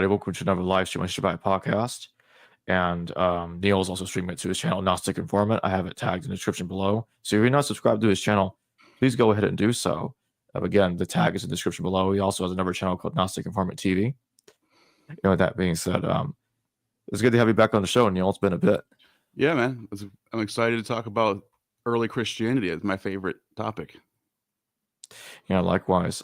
everybody. Welcome to another live stream on Shabbat podcast. And Neil is also streaming it to his channel, Gnostic Informant. I have it tagged in the description below. So if you're not subscribed to his channel, please go ahead and do so. Again, the tag is in the description below. He also has another channel called Gnostic Informant TV. With that being said, it's good to have you back on the show, Neil. It's been a bit. Yeah, man. I'm excited to talk about early Christianity. It's my favorite topic. Yeah, likewise.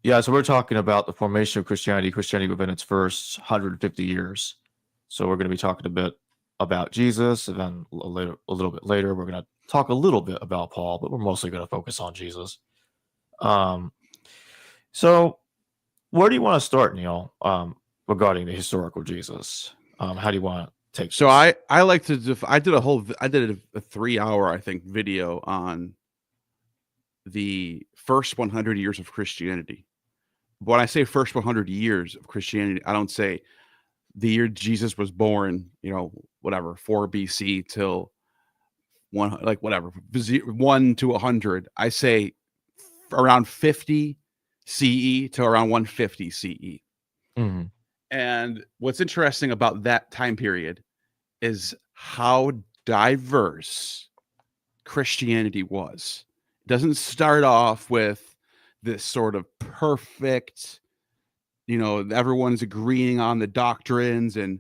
Yeah, so we're talking about the formation of Christianity within its first 150 years. So we're going to be talking a bit about Jesus, and then a little bit later, we're going to talk a little bit about Paul, but we're mostly going to focus on Jesus. So where do you want to start, Neil, regarding the historical Jesus? How do you want to take so this? I like to I did a 3-hour, I think, video on the first 100 years of Christianity. When I say first 100 years of Christianity, I don't say the year Jesus was born, 4 BC till 1 to 100. I say around 50 CE to around 150 CE. Mm-hmm. And what's interesting about that time period is how diverse Christianity was. It doesn't start off with this sort of perfect, everyone's agreeing on the doctrines, and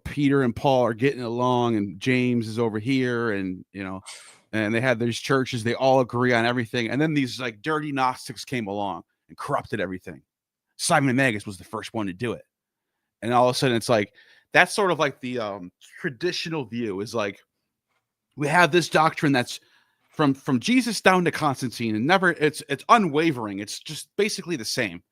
Peter and Paul are getting along, and James is over here, and and they had these churches, they all agree on everything, and then these like dirty Gnostics came along and corrupted everything. Simon and Magus was the first one to do it, and all of a sudden it's like that's sort of like the traditional view is like we have this doctrine that's from Jesus down to Constantine, and it's unwavering. It's just basically the same.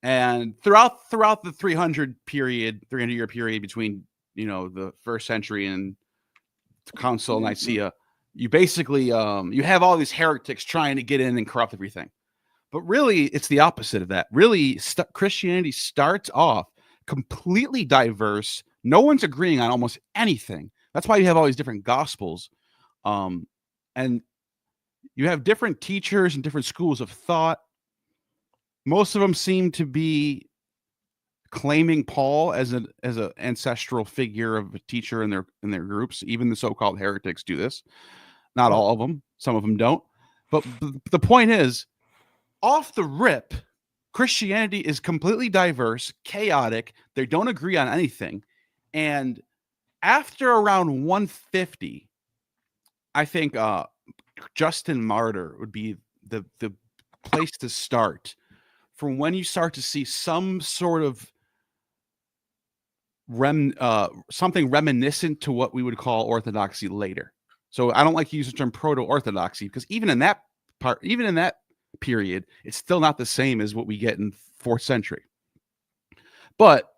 And throughout the 300-year period between the first century and the Council of Nicaea, you basically you have all these heretics trying to get in and corrupt everything. But really, it's the opposite of that. Really, Christianity starts off completely diverse. No one's agreeing on almost anything. That's why you have all these different gospels. And you have different teachers and different schools of thought. Most of them seem to be claiming Paul as an ancestral figure of a teacher in their groups. Even the so-called heretics do this. Not all of them. Some of them don't. But the point is, off the rip, Christianity is completely diverse, chaotic. They don't agree on anything. And after around 150, I think Justin Martyr would be the place to start from when you start to see some sort of something reminiscent to what we would call orthodoxy later. So I don't like to use the term proto-orthodoxy because even in that period, it's still not the same as what we get in 4th century. But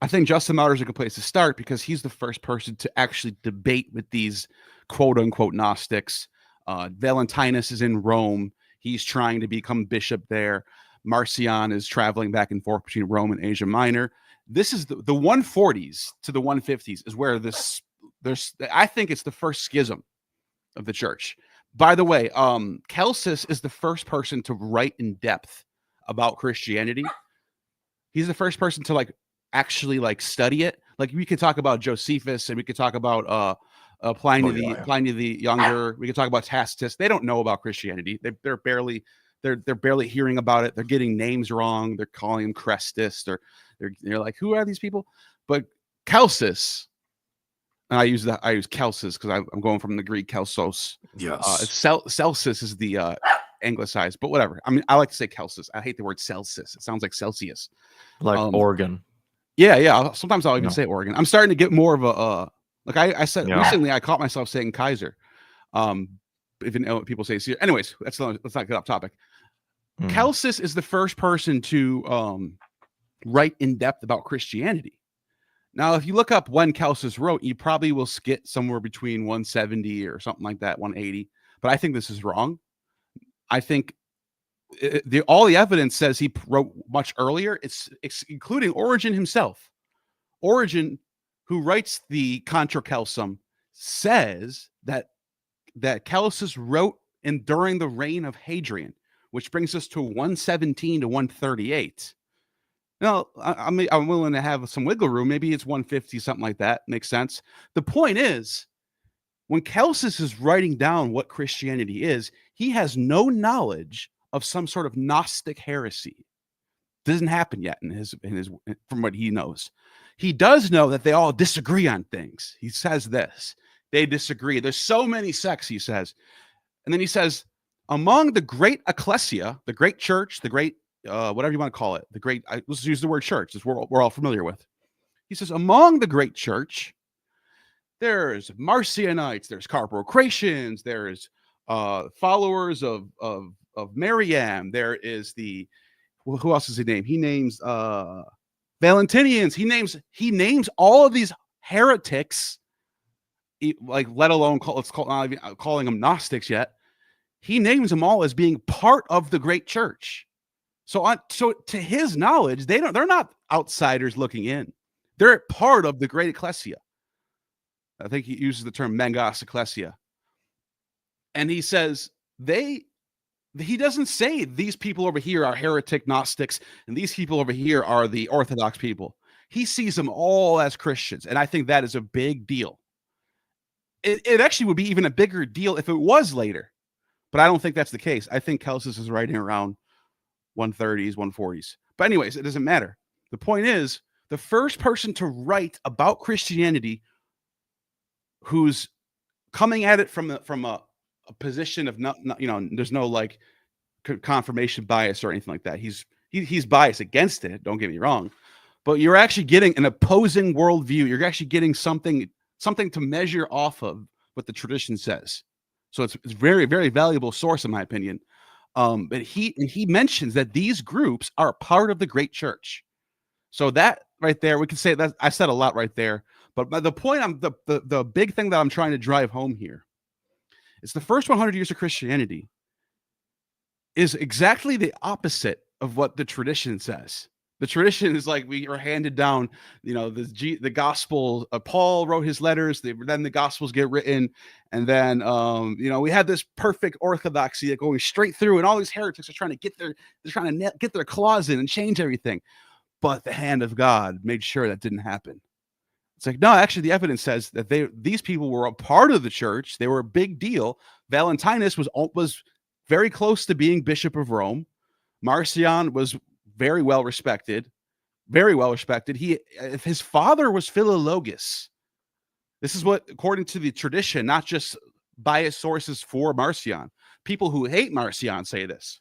I think Justin Martyr is a good place to start because he's the first person to actually debate with these quote-unquote Gnostics. Valentinus is in Rome. He's trying to become bishop there. Marcion is traveling back and forth between Rome and Asia Minor. This is the 140s to the 150s is where I think it's the first schism of the church. By the way, Celsus is the first person to write in depth about Christianity. He's the first person to actually study it. Like we could talk about Josephus and we could talk about Pliny the Younger. We could talk about Tacitus. They don't know about Christianity. They're barely hearing about it. They're getting names wrong. They're calling him Crestus. They're like, who are these people? But Celsus, and I use Celsus because I'm going from the Greek Kelsos. Yes. Celsus is the anglicized, but whatever. I mean, I like to say Celsus. I hate the word Celsius. It sounds like Celsius. Like Oregon. Yeah. Sometimes I'll even say Oregon. I'm starting to get more of a like I said recently. I caught myself saying Kaiser. Even though people say, anyways, let's not get off topic. Celsus is the first person to write in depth about Christianity. Now, if you look up when Celsus wrote, you probably will get somewhere between 170 or something like that, 180. But I think this is wrong. I think all the evidence says he wrote much earlier. It's including Origen himself. Origen, who writes the Contra Celsum, says that Celsus wrote during the reign of Hadrian, which brings us to 117 to 138. Now, I'm willing to have some wiggle room. Maybe it's 150, something like that. Makes sense. The point is, when Celsus is writing down what Christianity is, he has no knowledge of some sort of Gnostic heresy. Doesn't happen yet in his from what he knows. He does know that they all disagree on things. He says this. They disagree. There's so many sects, he says. And then he says, among the great ecclesia, the great church, the great, whatever you want to call it, the great, let's use the word church, as we're all familiar with. He says, among the great church, there's Marcionites, there's Carpocratians, there's followers of Mariam. There is who else does he name? He names Valentinians. He names all of these heretics, like, let alone not even calling them Gnostics yet. He names them all as being part of the great church. So to his knowledge, they're not outsiders looking in. They're part of the great ecclesia. I think he uses the term Megas Ecclesia. And he says he doesn't say these people over here are heretic Gnostics and these people over here are the Orthodox people. He sees them all as Christians. And I think that is a big deal. It actually would be even a bigger deal if it was later. But I don't think that's the case. I think Celsus is writing around 130s, 140s. But anyways, it doesn't matter. The point is, the first person to write about Christianity who's coming at it from a position of not, there's no like confirmation bias or anything like that. He's biased against it. Don't get me wrong, but you're actually getting an opposing worldview. You're actually getting something to measure off of what the tradition says. So it's very, very valuable source, in my opinion. But he mentions that these groups are part of the great church. So that right there, we can say that I said a lot right there. But the point, the big thing that I'm trying to drive home here is the first 100 years of Christianity is exactly the opposite of what the tradition says. The tradition is like we are handed down, the gospel. Paul wrote his letters. Then the gospels get written, and then we had this perfect orthodoxy going straight through, and all these heretics are trying to get their claws in and change everything. But the hand of God made sure that didn't happen. It's like, no, actually, the evidence says that these people were a part of the church. They were a big deal. Valentinus was very close to being Bishop of Rome. Marcion was very well respected. Very well respected. His father was Philologus. This is what, according to the tradition, not just biased sources for Marcion. People who hate Marcion say this,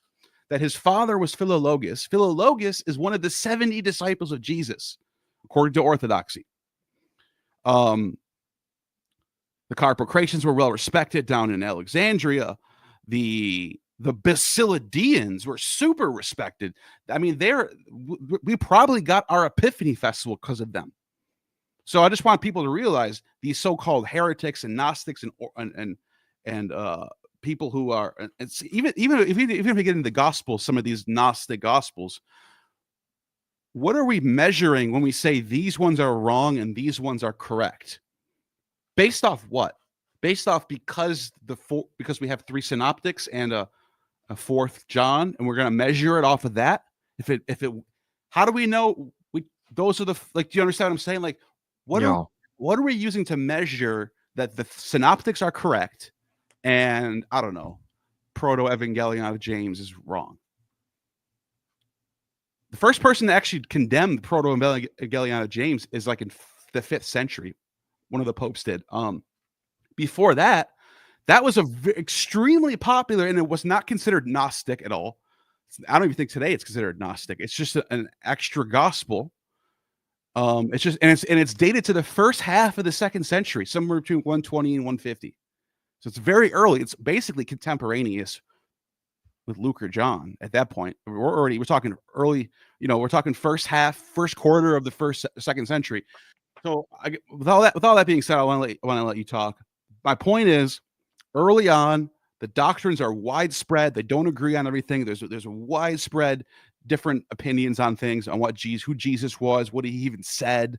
that his father was Philologus. Philologus is one of the 70 disciples of Jesus, according to Orthodoxy. The Carpocratians were well respected down in Alexandria. The Basilidians were super respected. I mean, we probably got our Epiphany Festival because of them. So I just want people to realize these so-called heretics and Gnostics and people who are, it's even if we get into the Gospels, some of these Gnostic Gospels, what are we measuring when we say these ones are wrong and these ones are correct? Based off what? Based off because we have 3 synoptics and a 4th John, and we're going to measure it off of that. How do we know those are do you understand what I'm saying? Like, what are we using to measure that the synoptics are correct and, I don't know, Proto-Evangelion of James is wrong? The first person to actually condemn the Proto-Evangelion of James is like in the 5th century. One of the popes did. Before that was extremely popular, and it was not considered Gnostic at all. I don't even think today it's considered Gnostic. It's just an extra gospel. It's dated to the first half of the 2nd century, somewhere between 120 and 150. So it's very early. It's basically contemporaneous with Luke or John at that point. We're talking early, we're talking first quarter of the 2nd century. So with all that being said, I want to let you talk. My point is, early on, the doctrines are widespread. They don't agree on everything. There's a widespread different opinions on things, on who Jesus was, what he even said,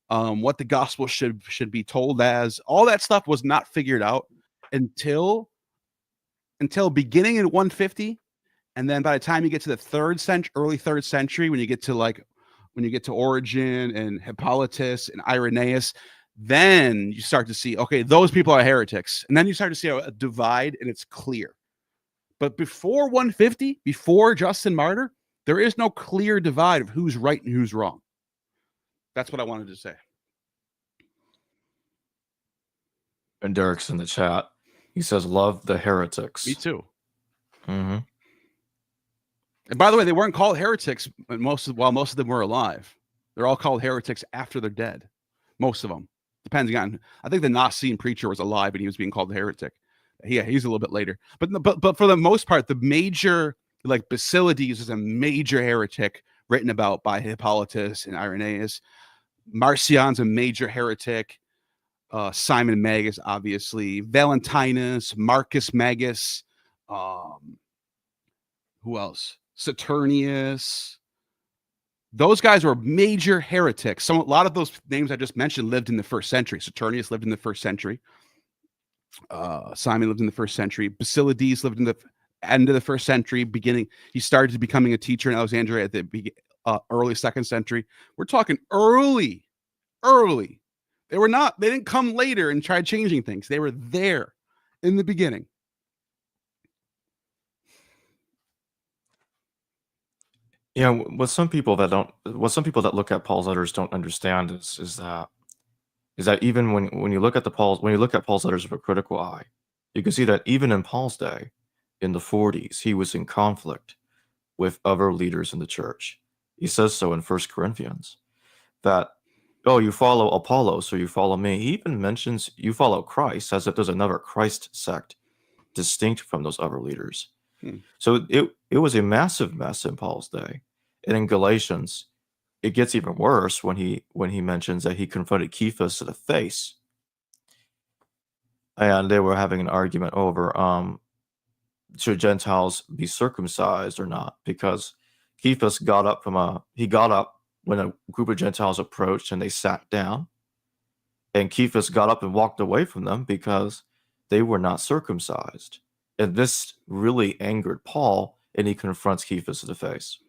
what the gospel should be told as. All that stuff was not figured out until beginning in 150, And then by the time you get to the early third century, when you get to Origen and Hippolytus and Irenaeus, then you start to see, okay, those people are heretics. And then you start to see a divide, and it's clear. But before 150, before Justin Martyr, there is no clear divide of who's right and who's wrong. That's what I wanted to say. And Derek's in the chat. He says, love the heretics. Me too. Mm-hmm. And by the way, they weren't called heretics while most of them were alive. They're all called heretics after they're dead. Most of them. Depending on, I think the Nicene preacher was alive and he was being called a heretic. Yeah, he's a little bit later. But for the most part, the major, like Basilides is a major heretic written about by Hippolytus and Irenaeus. Marcion's a major heretic. Simon Magus, obviously. Valentinus, Marcus Magus. Who else? Saturnius. Those guys were major heretics. A lot of those names I just mentioned lived in the first century. Saturnius lived in the first century. Simon lived in the first century. Basilides lived in the end of the first century. He started becoming a teacher in Alexandria at the early second century. We're talking early. They didn't come later and try changing things. They were there in the beginning. Yeah, what some people that look at Paul's letters don't understand is that even when you look at Paul's letters with a critical eye, you can see that even in Paul's day, in the 40s, he was in conflict with other leaders in the church. He says so in 1 Corinthians that, oh, you follow Apollos, so you follow me. He even mentions you follow Christ, as if there's another Christ sect distinct from those other leaders. So it was a massive mess in Paul's day. And in Galatians, it gets even worse when he mentions that he confronted Cephas to the face. And they were having an argument over should Gentiles be circumcised or not, because Cephas got up when a group of Gentiles approached and they sat down. And Cephas got up and walked away from them because they were not circumcised. And this really angered Paul, and he confronts Cephas to the face.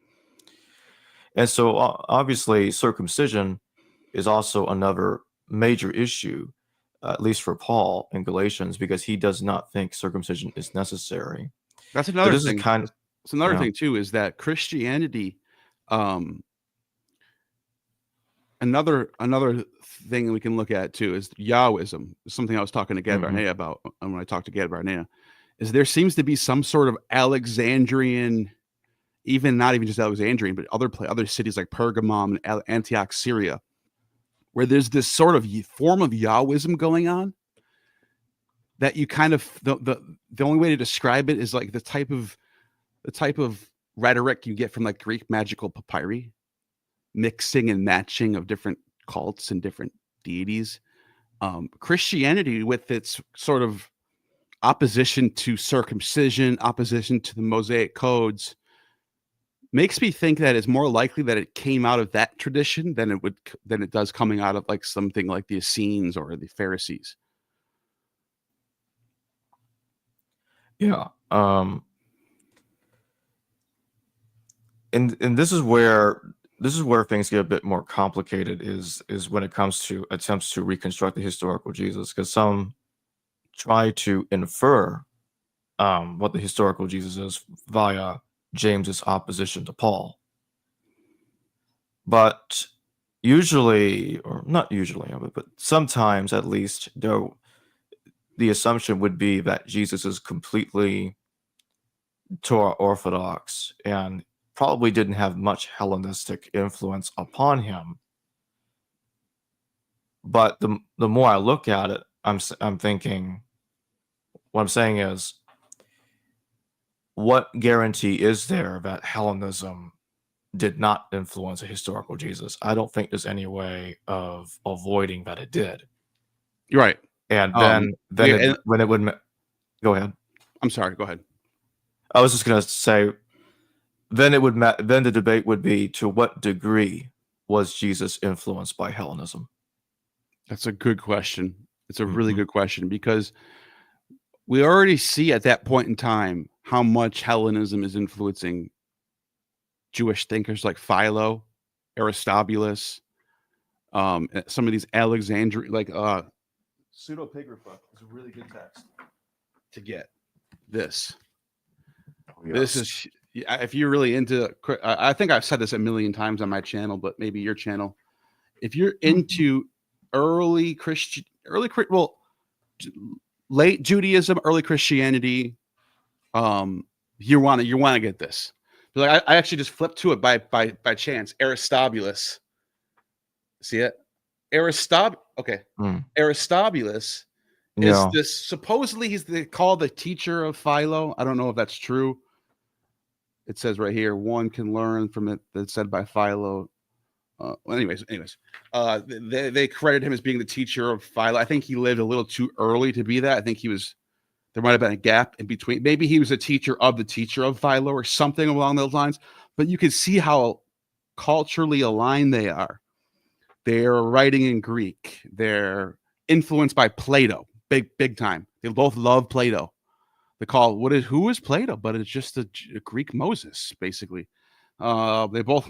And so obviously circumcision is also another major issue, at least for Paul in Galatians, because he does not think circumcision is necessary. That's another thing. It's another thing too, is that Christianity, another thing we can look at too is Yahwism. Something I was talking to Gad Barnea about when I talked to Gad Barnea, is there seems to be some sort of Alexandrian, not even just Alexandrian, but other cities like Pergamum and Antioch, Syria, where there's this sort of form of Yahwism going on that you kind of, the only way to describe it is like the type of rhetoric you get from like Greek magical papyri, mixing and matching of different cults and different deities. Christianity, with its sort of opposition to circumcision, opposition to the Mosaic codes, makes me think that it's more likely that it came out of that tradition than it does coming out of like something like the Essenes or the Pharisees. Yeah. And this is where things get a bit more complicated is when it comes to attempts to reconstruct the historical Jesus, because some try to infer what the historical Jesus is via James's opposition to Paul. But usually, or not usually, but sometimes at least, the assumption would be that Jesus is completely Torah orthodox and probably didn't have much Hellenistic influence upon him. But the more I look at it, I'm thinking, what I'm saying is, what guarantee is there that Hellenism did not influence a historical Jesus? I don't think there's any way of avoiding that it did. You're right. And when it would go ahead. I'm sorry. Go ahead. I was just going to say, then the debate would be, to what degree was Jesus influenced by Hellenism? That's a good question. It's a really good question, because we already see at that point in time how much Hellenism is influencing Jewish thinkers like Philo, Aristobulus, some of these Alexandria, like Pseudepigrapha is a really good text to get this. Yes. This is, if you're really into, I think I've said this a million times on my channel, but maybe your channel. If you're into late Judaism, early Christianity, you want to get this. Like I actually just flipped to it by chance. Aristobulus, see it? Aristobulus is this, supposedly he's called the teacher of Philo. I don't know if that's true. It says right here, one can learn from it that's said by Philo. Anyways, they credit him as being the teacher of Philo. I think he lived a little too early to be that. I think there might have been a gap in between. Maybe he was a teacher of Philo or something along those lines. But you can see how culturally aligned they are. They're writing in Greek. They're influenced by Plato, big time. They both love Plato. They call who is Plato? But it's just a Greek Moses, basically. They both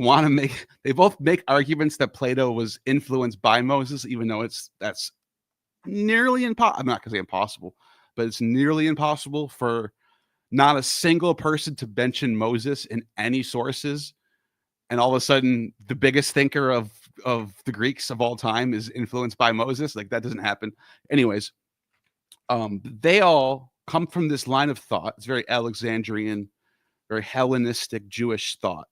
make arguments that Plato was influenced by Moses, even though that's nearly impossible. I'm not going to say impossible, but it's nearly impossible for not a single person to mention Moses in any sources. And all of a sudden, the biggest thinker of the Greeks of all time is influenced by Moses. Like, that doesn't happen. Anyways, they all come from this line of thought. It's very Alexandrian, very Hellenistic Jewish thought.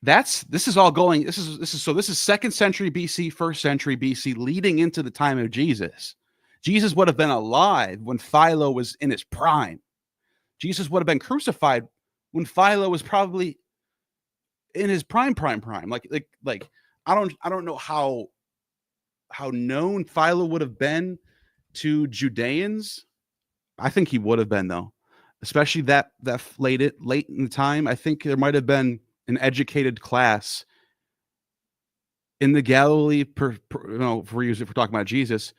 This is 2nd century BC, 1st century BC, leading into the time of Jesus. Jesus would have been alive when Philo was in his prime. Jesus would have been crucified when Philo was probably in his prime. Like I don't know how known Philo would have been to Judeans. I think he would have been, though, especially that late in the time. I think there might have been an educated class in the Galilee. If we're talking about Jesus,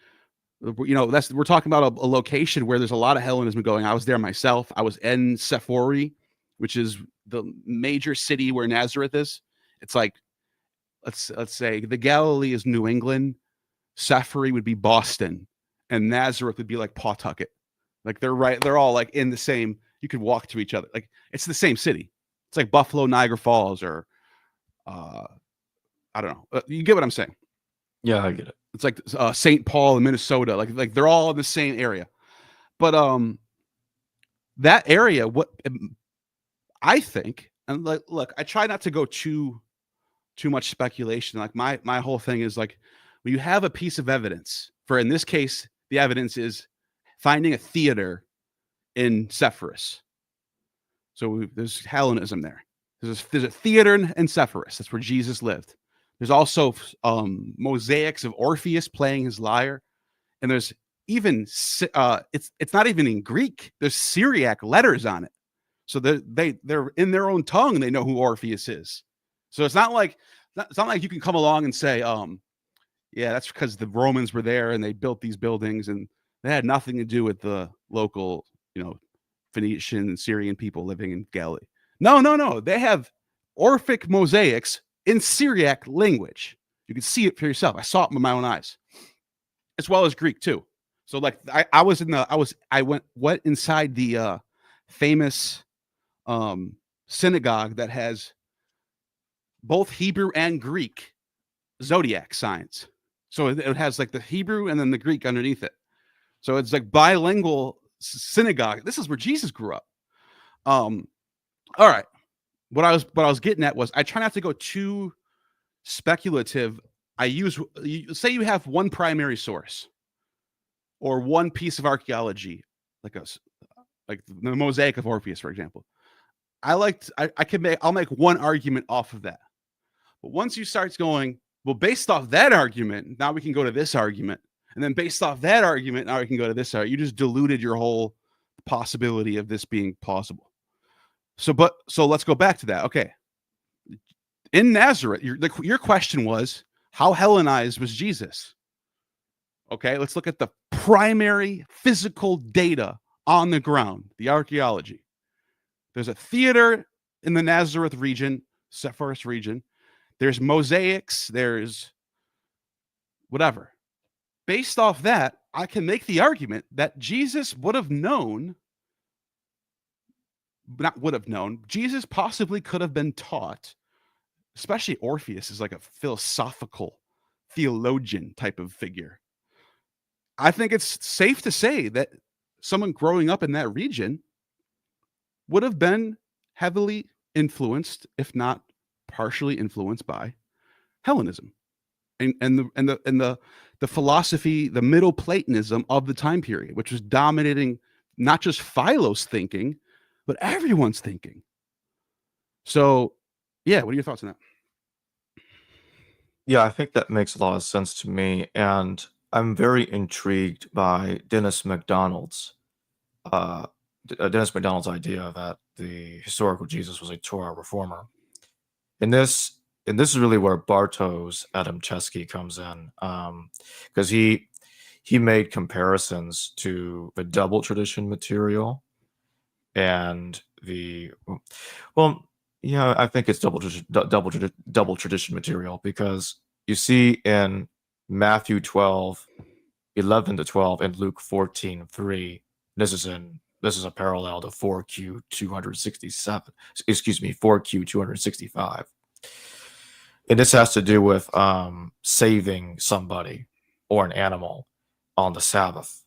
we're talking about a location where there's a lot of Hellenism going. I was there myself. I was in Sephori, which is the major city where Nazareth is. It's like, let's say the Galilee is New England, Sephori would be Boston, and Nazareth would be like Pawtucket. Like they're all like in the same, you could walk to each other. Like it's the same city. It's like Buffalo, Niagara Falls, or I don't know. You get what I'm saying? Yeah, I get it. It's like St. Paul in Minnesota. Like they're all in the same area. But that area, what I think, and look, I try not to go too much speculation. Like my whole thing is like, when you have a piece of evidence, for in this case, the evidence is finding a theater in Sepphoris. So there's Hellenism there. There's a theater in Sepphoris. That's where Jesus lived. There's also mosaics of Orpheus playing his lyre, and there's even it's not even in Greek. There's Syriac letters on it, so they're in their own tongue. They know who Orpheus is. So it's not like you can come along and say, yeah, that's because the Romans were there and they built these buildings, and they had nothing to do with the local, Phoenician and Syrian people living in Galilee. No. They have Orphic mosaics in Syriac language. You can see it for yourself. I saw it with my own eyes, as well as Greek too. So like I went inside the famous synagogue that has both Hebrew and Greek zodiac signs. So it has like the Hebrew and then the Greek underneath it. So it's like bilingual synagogue. This is where Jesus grew up. All right. What I was getting at was I try not to go too speculative. Say you have one primary source or one piece of archaeology, like the mosaic of Orpheus, for example. I'll make one argument off of that. But once you start going, well, based off that argument, now we can go to this argument. And then based off that argument, now we can go to this argument. You just diluted your whole possibility of this being plausible. So let's go back to that. Okay. In Nazareth, your question was, how Hellenized was Jesus? Okay, let's look at the primary physical data on the ground, the archaeology. There's a theater in the Nazareth region, Sepphoris region. There's mosaics. There's whatever. Based off that, I can make the argument that Jesus would have known, not would have known, Jesus possibly could have been taught, especially Orpheus is like a philosophical theologian type of figure. I think it's safe to say that someone growing up in that region would have been heavily influenced, if not partially influenced by Hellenism and the philosophy, the Middle Platonism of the time period, which was dominating not just Philo's thinking, but everyone's thinking. So, yeah, what are your thoughts on that? Yeah, I think that makes a lot of sense to me, and I'm very intrigued by Dennis MacDonald's idea that the historical Jesus was a Torah reformer. And this is really where Bartosz Adamczewski comes in, because he made comparisons to the double tradition material and I think it's double tradition material, because you see in Matthew 12:11-12 and Luke 14:3, this is a parallel to 4Q 265. And this has to do with saving somebody or an animal on the Sabbath.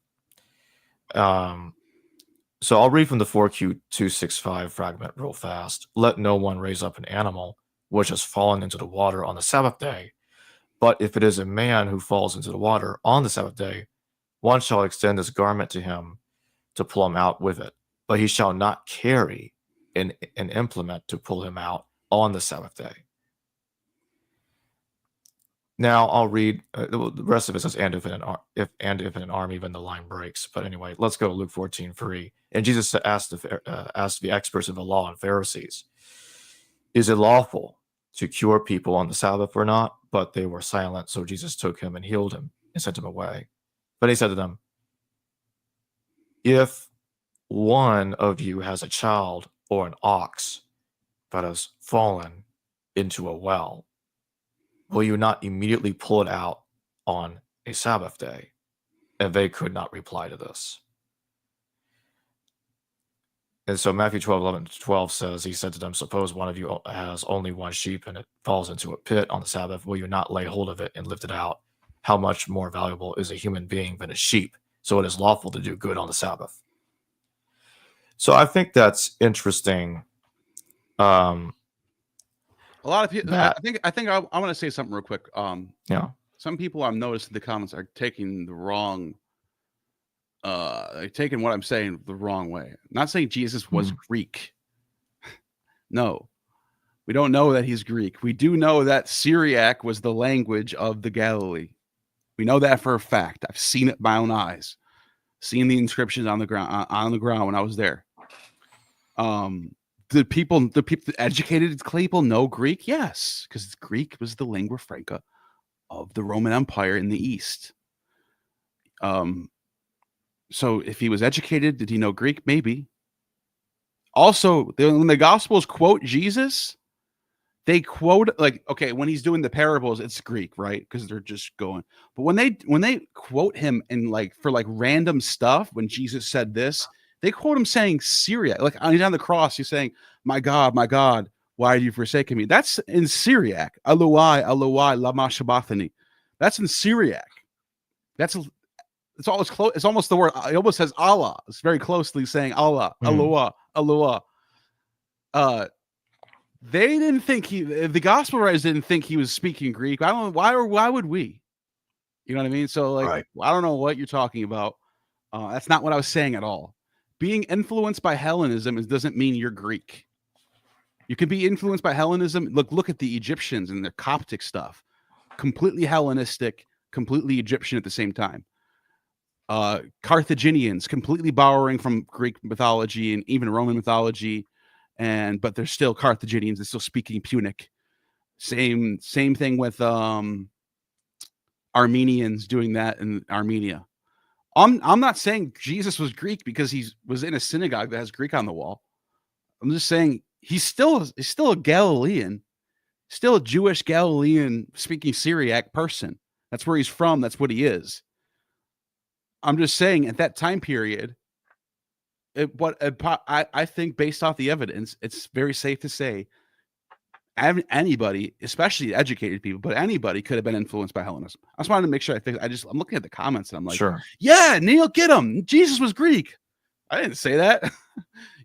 So I'll read from the 4Q 265 fragment real fast. Let no one raise up an animal which has fallen into the water on the Sabbath day. But if it is a man who falls into the water on the Sabbath day, one shall extend his garment to him to pull him out with it. But he shall not carry an implement to pull him out on the Sabbath day. Now I'll read the rest of it says, and if in an army, then the line breaks. But anyway, let's go Luke 14:3. And Jesus asked the experts of the law and Pharisees, is it lawful to cure people on the Sabbath or not? But they were silent. So Jesus took him and healed him and sent him away. But he said to them, if one of you has a child or an ox that has fallen into a well, will you not immediately pull it out on a Sabbath day? And they could not reply to this. And so Matthew 12:11-12 says, he said to them, suppose one of you has only one sheep and it falls into a pit on the Sabbath. Will you not lay hold of it and lift it out? How much more valuable is a human being than a sheep? So it is lawful to do good on the Sabbath. So I think that's interesting. A lot of people, I think I want to say something real quick. Yeah. Some people I've noticed in the comments are taking the wrong, they're taking what I'm saying the wrong way. I'm not saying Jesus was Greek. No, we don't know that he's Greek. We do know that Syriac was the language of the Galilee. We know that for a fact. I've seen it with my own eyes, seen the inscriptions on the ground when I was there. The educated people know Greek? Yes, because Greek was the lingua franca of the Roman Empire in the East. So if he was educated, did he know Greek? Maybe. Also, when the Gospels quote Jesus, they quote, like, okay, when he's doing the parables, it's Greek, right? Because they're just going. But when they quote him in for random stuff, when Jesus said this, they quote him saying Syriac. Like he's on the cross, he's saying, my God, why have you forsaken me? That's in Syriac. Eloi, Eloi, lama sabachthani. That's in Syriac. It's almost close. It's almost the word. It almost says Allah. It's very closely saying Allah, Eloah, Eloah. They didn't think the gospel writers didn't think he was speaking Greek. I don't know why would we? You know what I mean? So right. I don't know what you're talking about. That's not what I was saying at all. Being influenced by Hellenism doesn't mean you're Greek. You can be influenced by Hellenism. Look at the Egyptians and their Coptic stuff. Completely Hellenistic, completely Egyptian at the same time. Carthaginians completely borrowing from Greek mythology and even Roman mythology, but they're still Carthaginians. They're still speaking Punic. Same thing with Armenians doing that in Armenia. I'm not saying Jesus was Greek because he was in a synagogue that has Greek on the wall. I'm just saying he's still a Galilean, still a Jewish Galilean speaking Syriac person. That's where he's from. That's what he is. I'm just saying at that time period, I think based off the evidence, it's very safe to say anybody, especially educated people, but anybody could have been influenced by Hellenism. I just wanted to make sure. I'm looking at the comments and I'm like, Sure. yeah, Neil, get him. Jesus was Greek. I didn't say that.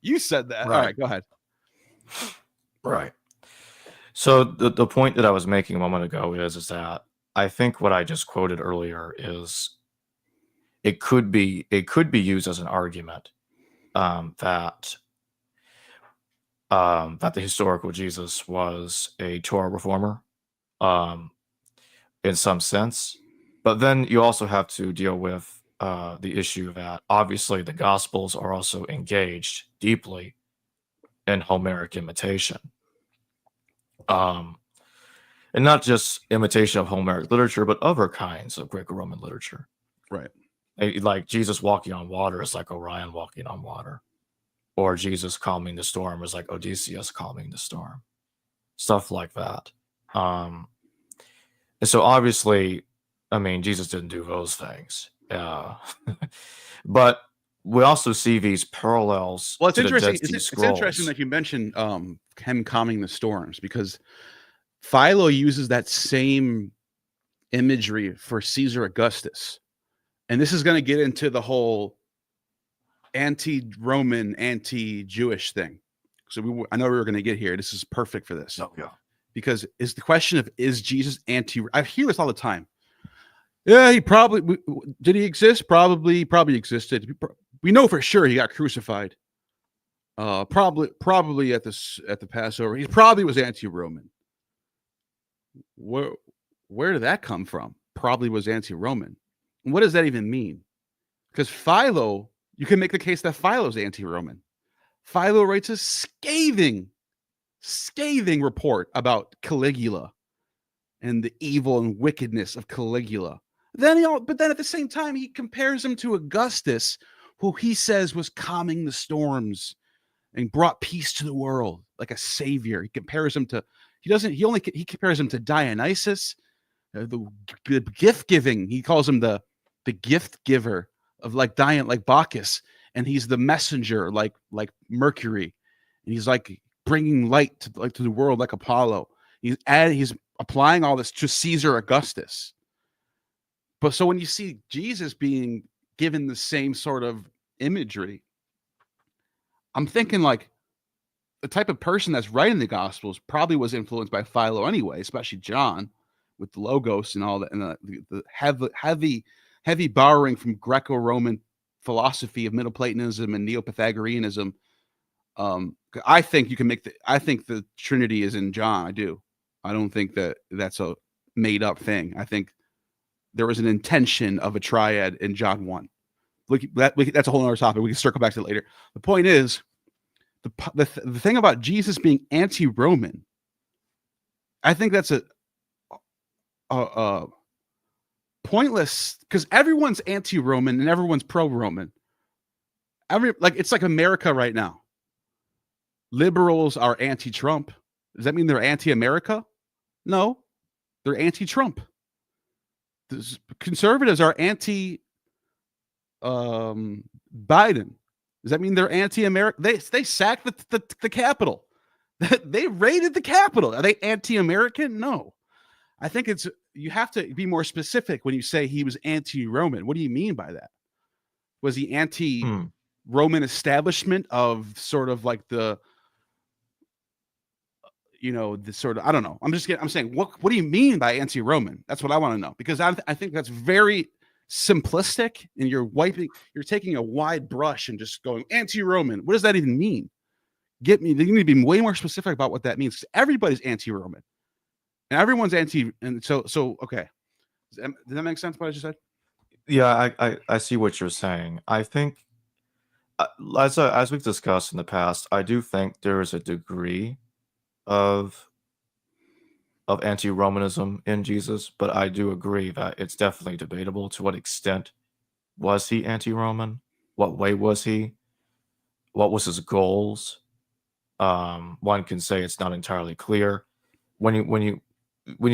You said that. Right. All right, go ahead. Right. So the point that I was making a moment ago is that I think what I just quoted earlier is it could be used as an argument that the historical Jesus was a Torah reformer in some sense. But then you also have to deal with the issue that obviously the Gospels are also engaged deeply in Homeric imitation. And not just imitation of Homeric literature, but other kinds of Greco-Roman literature. Right. Like Jesus walking on water is like Orion walking on water. Or Jesus calming the storm is like Odysseus calming the storm. Stuff like that. And so obviously, I mean, Jesus didn't do those things. But we also see these parallels. Well, it's to the interesting. Dead Sea It's interesting Scrolls. that you mentioned him calming the storms, because Philo uses that same imagery for Caesar Augustus. And this is going to get into the whole anti-Roman, anti-Jewish thing. So I know we were going to get here. This is perfect for this. Oh, yeah. Because it's the question of, is Jesus anti? I hear this all the time. Yeah, he probably did. He exist? Probably existed. We know for sure he got crucified. Probably at the Passover. He probably was anti-Roman. Where did that come from? Probably was anti-Roman. And what does that even mean? Because Philo, you can make the case that Philo's anti-Roman. Philo writes a scathing report about Caligula and the evil and wickedness of Caligula. But then at the same time, he compares him to Augustus, who he says was calming the storms and brought peace to the world like a savior. He compares him to he compares him to Dionysus, the gift giving. He calls him the gift giver of like Bacchus, and he's the messenger like Mercury, and he's like bringing light to the world like Apollo. He's applying all this to Caesar Augustus. But so when you see Jesus being given the same sort of imagery, I'm thinking like the type of person that's writing the Gospels probably was influenced by Philo anyway, especially John with the Logos and all that, and the heavy borrowing from Greco-Roman philosophy of Middle Platonism and Neo-Pythagoreanism. I think the Trinity is in John. I do. I don't think that's a made up thing. I think there was an intention of a triad in John 1. That's a whole other topic. We can circle back to it later. The point is, the thing about Jesus being anti-Roman, I think that's a pointless, because everyone's anti-Roman and everyone's pro-Roman. It's like America right now. Liberals are anti-Trump. Does that mean they're anti-America? No, they're anti-Trump. Conservatives are anti Biden. Does that mean they're anti-America? They sacked the Capitol. They raided the Capitol. Are they anti-American? No. I think you have to be more specific when you say he was anti-Roman. What do you mean by that? Was he anti-Roman establishment of sort of like the sort of, I don't know. I'm saying, what do you mean by anti-Roman? That's what I want to know, because I think that's very simplistic, and you're taking a wide brush and just going anti-Roman. What does that even mean? You need to be way more specific about what that means, because everybody's anti-Roman and everyone's anti. And so okay. Does that make sense what I just said? Yeah, I see what you're saying. I think, as we've discussed in the past, I do think there is a degree of anti-Romanism in Jesus, but I do agree that it's definitely debatable to what extent Was he anti-Roman? What way was he? What was his goals? One can say it's not entirely clear. When you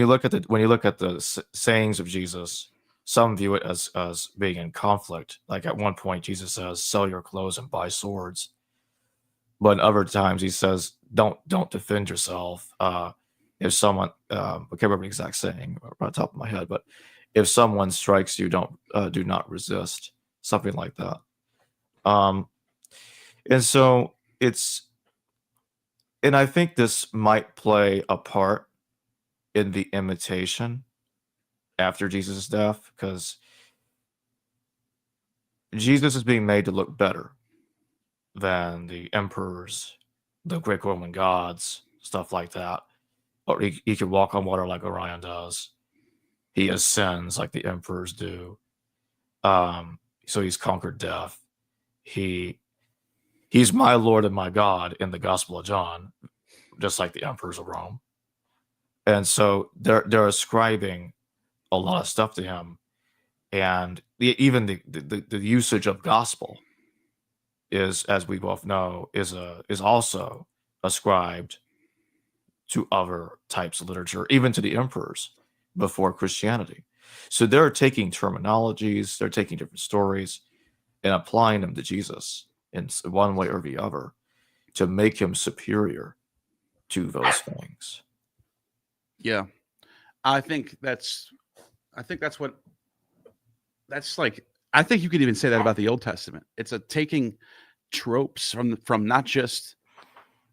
look at the sayings of Jesus, some view it as being in conflict. Like at one point, Jesus says, "Sell your clothes and buy swords," but other times he says, "Don't defend yourself." If someone, I can't remember the exact saying right on top of my head, but if someone strikes you, don't do not resist, something like that. Um, and so and I think this might play a part in the imitation after Jesus' death, because Jesus is being made to look better than the emperors, the Greek Roman gods, stuff like that. Or he could walk on water like Orion does. He ascends like the emperors do. So he's conquered death. He's my Lord and my God in the Gospel of John, just like the emperors of Rome. And so they're ascribing a lot of stuff to him, and even the usage of gospel is, as we both know, is also ascribed to other types of literature, even to the emperors before Christianity. So they're taking terminologies, they're taking different stories and applying them to Jesus in one way or the other to make him superior to those things. Yeah. I think that's like, I think you could even say that about the Old Testament. It's a taking tropes from not just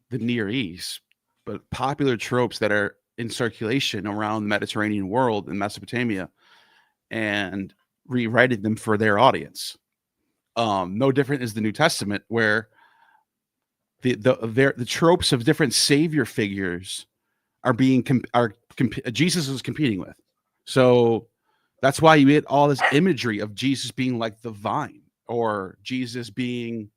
the Near East, but popular tropes that are in circulation around the Mediterranean world and Mesopotamia, and rewriting them for their audience. No different is the New Testament, where the tropes of different savior figures are being Jesus is competing with. So that's why you get all this imagery of Jesus being like the vine, or Jesus being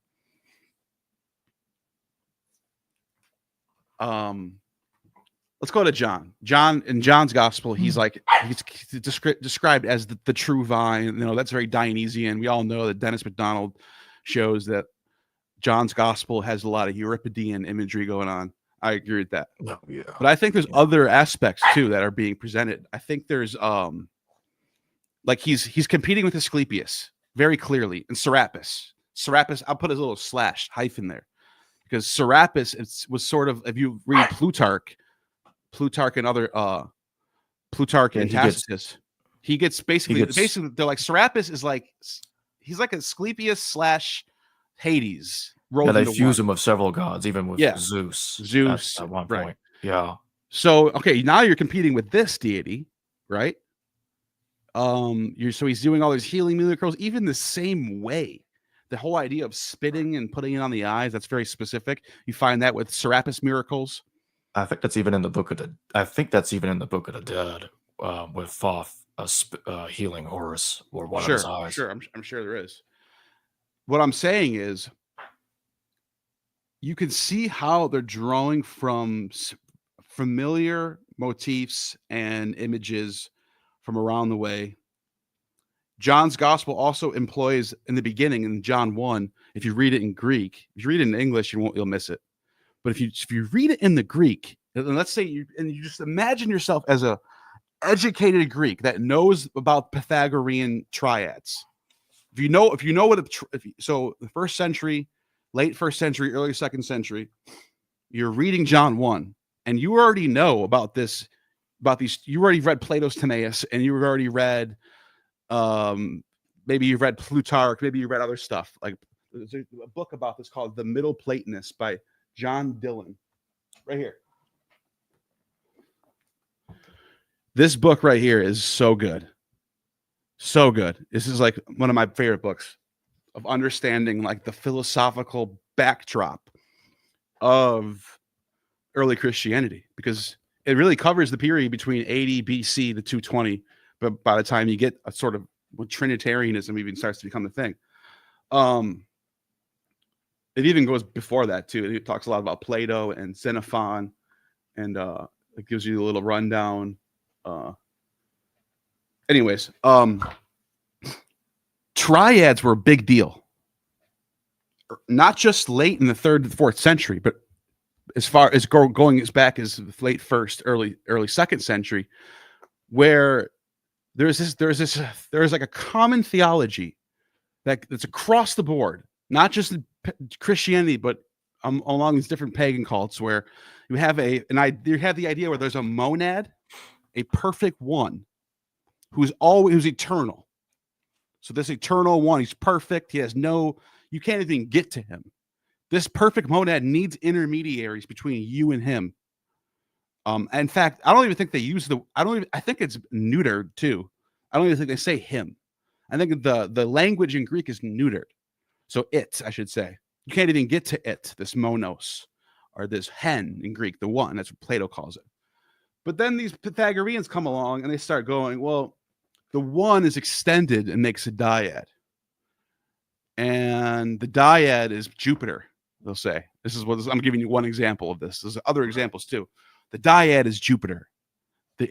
let's go to John. John, in John's gospel, he's described as the true vine. You know, that's very Dionysian. We all know that Dennis MacDonald shows that John's gospel has a lot of Euripidean imagery going on. I agree with that. Oh, yeah. But I think there's other aspects too that are being presented. I think there's like he's competing with Asclepius very clearly, and Serapis. Serapis, I'll put a little slash hyphen there, because Serapis was sort of, if you read Plutarch and other Plutarch and Tacitus, he gets basically they're like, Serapis is like, he's like Asclepius / Hades. Yeah, they fuse him with several gods, even with Zeus at one point. Right. Yeah. So okay, now you're competing with this deity, right? So he's doing all these healing miracles, even the same way. The whole idea of spitting and putting it on the eyes, that's very specific. You find that with Serapis miracles. I think that's even in the book of the Dead, with Thoth healing Horus or one of his eyes. Sure, I'm sure there is. What I'm saying is, you can see how they're drawing from familiar motifs and images from around the way. John's gospel also employs, in the beginning, in John 1, if you read it in Greek, if you read it in English, you'll miss it. But if you read it in the Greek, and let's say you just imagine yourself as a educated Greek that knows about Pythagorean triads. If you know so the first century, late first century, early second century, you're reading John 1, and you already know about these. You already read Plato's Timaeus, and you already read, maybe you've read Plutarch, maybe you read other stuff. Like, there's a book about this called The Middle Platonists by John Dillon, right here. This book right here is so good. So good. This is like one of my favorite books of understanding like the philosophical backdrop of early Christianity, because it really covers the period between 80 BC to 220. But by the time you get a sort of when Trinitarianism even starts to become a thing, it even goes before that too. It talks a lot about Plato and Xenophon, and it gives you a little rundown. Anyways, triads were a big deal, not just late in the 3rd to 4th century, but as far as going as back as late 1st, early 2nd century, where there's like a common theology that's across the board, not just in Christianity, but along these different pagan cults, where you have the idea where there's a monad, a perfect one, who's eternal. So this eternal one, he's perfect. You can't even get to him. This perfect monad needs intermediaries between you and him. In fact, I don't even think they use I think it's neutered too. I don't even think they say him. I think the language in Greek is neutered. So I should say. You can't even get to it, this monos, or this hen in Greek, the one. That's what Plato calls it. But then these Pythagoreans come along and they start going, well, the one is extended and makes a dyad. And the dyad is Jupiter, they'll say. I'm giving you one example of this. There's other examples too. The dyad is Jupiter. They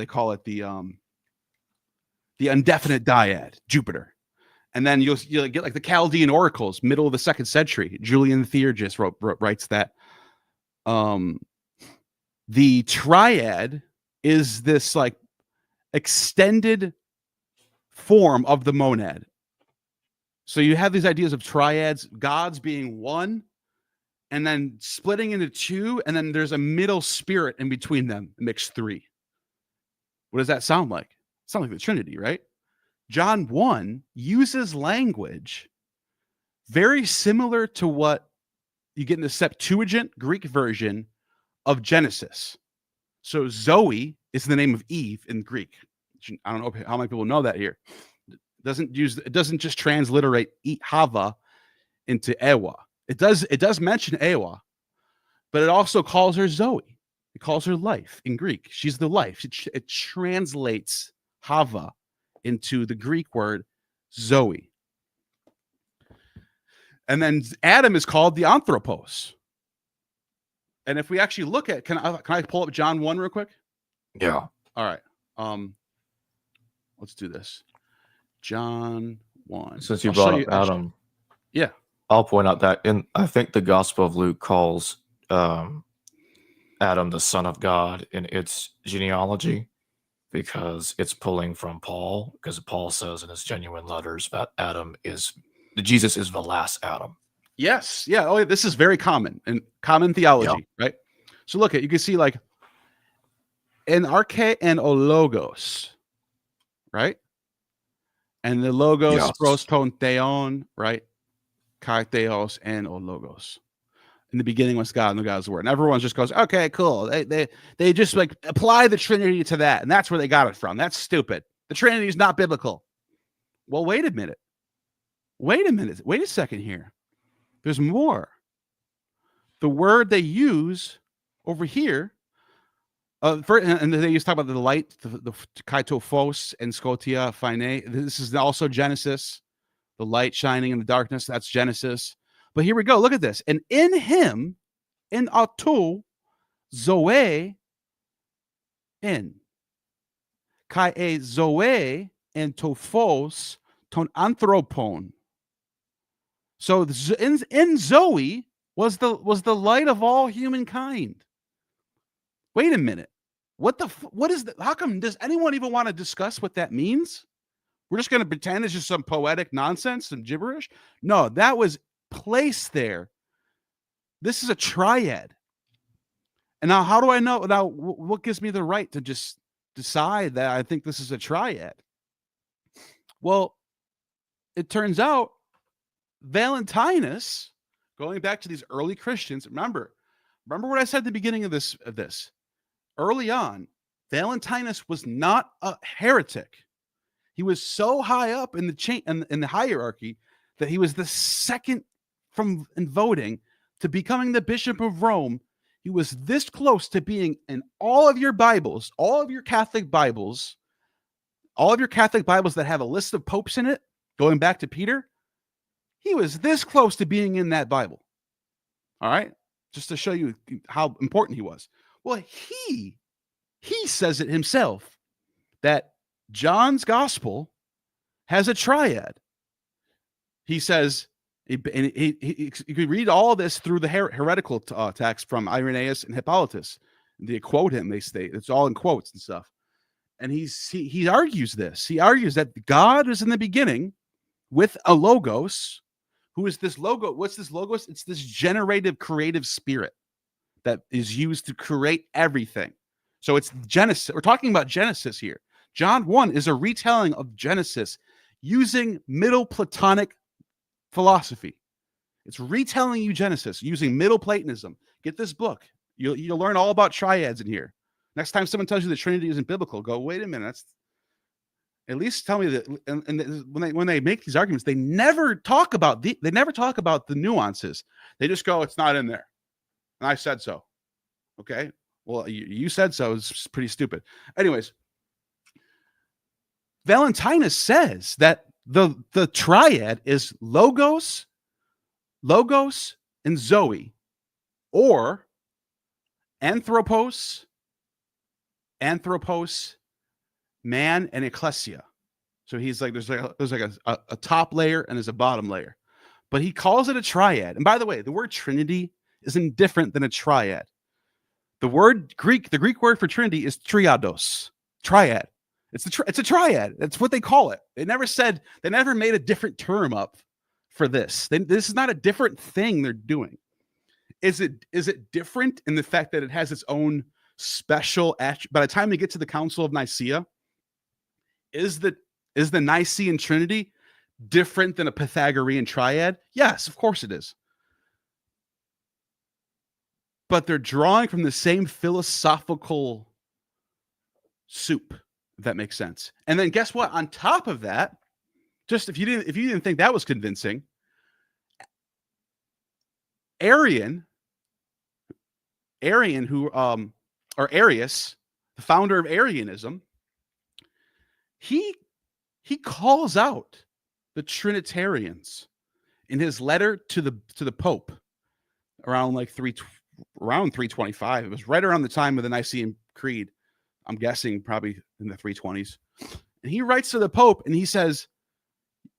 call it the indefinite dyad, Jupiter. And then you'll get like the Chaldean oracles, middle of the 2nd century. Julian Theurgus writes that. The triad is this like extended form of the monad. So you have these ideas of triads, gods being one, and then splitting into two, and then there's a middle spirit in between them, makes three. What does that sound like? It sounds like the Trinity, right? John 1 uses language very similar to what you get in the Septuagint Greek version of Genesis. So Zoe is the name of Eve in Greek. I don't know how many people know that here. It doesn't just transliterate Hava into Ewa. It does mention Ewa, but it also calls her Zoe. It calls her life in Greek. She's the life. It translates Hava into the Greek word Zoe. And then Adam is called the Anthropos. And if we actually look at, can I pull up John 1 real quick? Yeah. All right. Let's do this. John 1. Since you brought up Adam, yeah, I'll point out that I think the Gospel of Luke calls Adam the son of God in its genealogy, because it's pulling from Paul, because Paul says in his genuine letters that Jesus is the last Adam. Yes. Yeah. Oh, this is very common in common theology, right? So look at, you can see like an arche and o logos, right? And the logos proston theon, right? Kai theos and o logos. In the beginning was God, and the God was the Word. And everyone just goes, okay, cool. They just like apply the Trinity to that, and that's where they got it from. That's stupid. The Trinity is not biblical. Well, wait a minute. Wait a second here. There's more. The word they use over here, and they used to talk about the light, the kaitophos and scotia phine. This is also Genesis, the light shining in the darkness. That's Genesis. But here we go. Look at this. And in him, in autou, zoe, in. Kai e zoe and tophos ton anthropon. So in Zoe was the light of all humankind. Wait a minute. What is that? How come does anyone even want to discuss what that means? We're just going to pretend it's just some poetic nonsense and gibberish? No, that was placed there. This is a triad. And now how do I know? Now, what gives me the right to just decide that I think this is a triad? Well, it turns out Valentinus, going back to these early Christians, remember what I said at the beginning of this. Early on, Valentinus was not a heretic. He was so high up in the chain in the hierarchy that he was the second from in voting to becoming the Bishop of Rome. He was this close to being in all of your Bibles, all of your Catholic Bibles that have a list of popes in it, going back to Peter. He was this close to being in that Bible. All right? Just to show you how important he was. Well, he says it himself that John's gospel has a triad. he says, you could read all this through the heretical text from Irenaeus and Hippolytus. They quote him. They say it's all in quotes and stuff. And he argues this. He argues that God is in the beginning with a logos. Who is this logo? What's this logos? It's this generative, creative spirit that is used to create everything. So it's Genesis. We're talking about Genesis here. John 1 is a retelling of Genesis using Middle Platonic philosophy. It's retelling you Genesis using Middle Platonism. Get this book. You'll learn all about triads in here. Next time someone tells you the Trinity isn't biblical, go, wait a minute. That's at least tell me that. And when they make these arguments, they never talk about the nuances. They just go, it's not in there. And I said so. Okay. Well, you said so. It's pretty stupid. Anyways, Valentinus says that the triad is logos, and Zoe, or anthropos, man, and ecclesia. So he's like, there's like a top layer and there's a bottom layer, but he calls it a triad. And by the way, the word Trinity is indifferent than a triad. The Greek word for Trinity is triados, triad. It's a triad. That's what they call it. They never made a different term up for this. This is not a different thing they're doing. Is it different in the fact that it has its own special by the time we get to the Council of Nicaea, is the Nicene Trinity different than a Pythagorean triad? Yes, of course it is. But they're drawing from the same philosophical soup, if that makes sense. And then guess what? On top of that, just if you didn't think that was convincing, Arius, or Arius, the founder of Arianism, he calls out the Trinitarians in his letter to the Pope around 325. It was right around the time of the Nicene Creed. I'm guessing probably in the 320s. And he writes to the Pope and he says,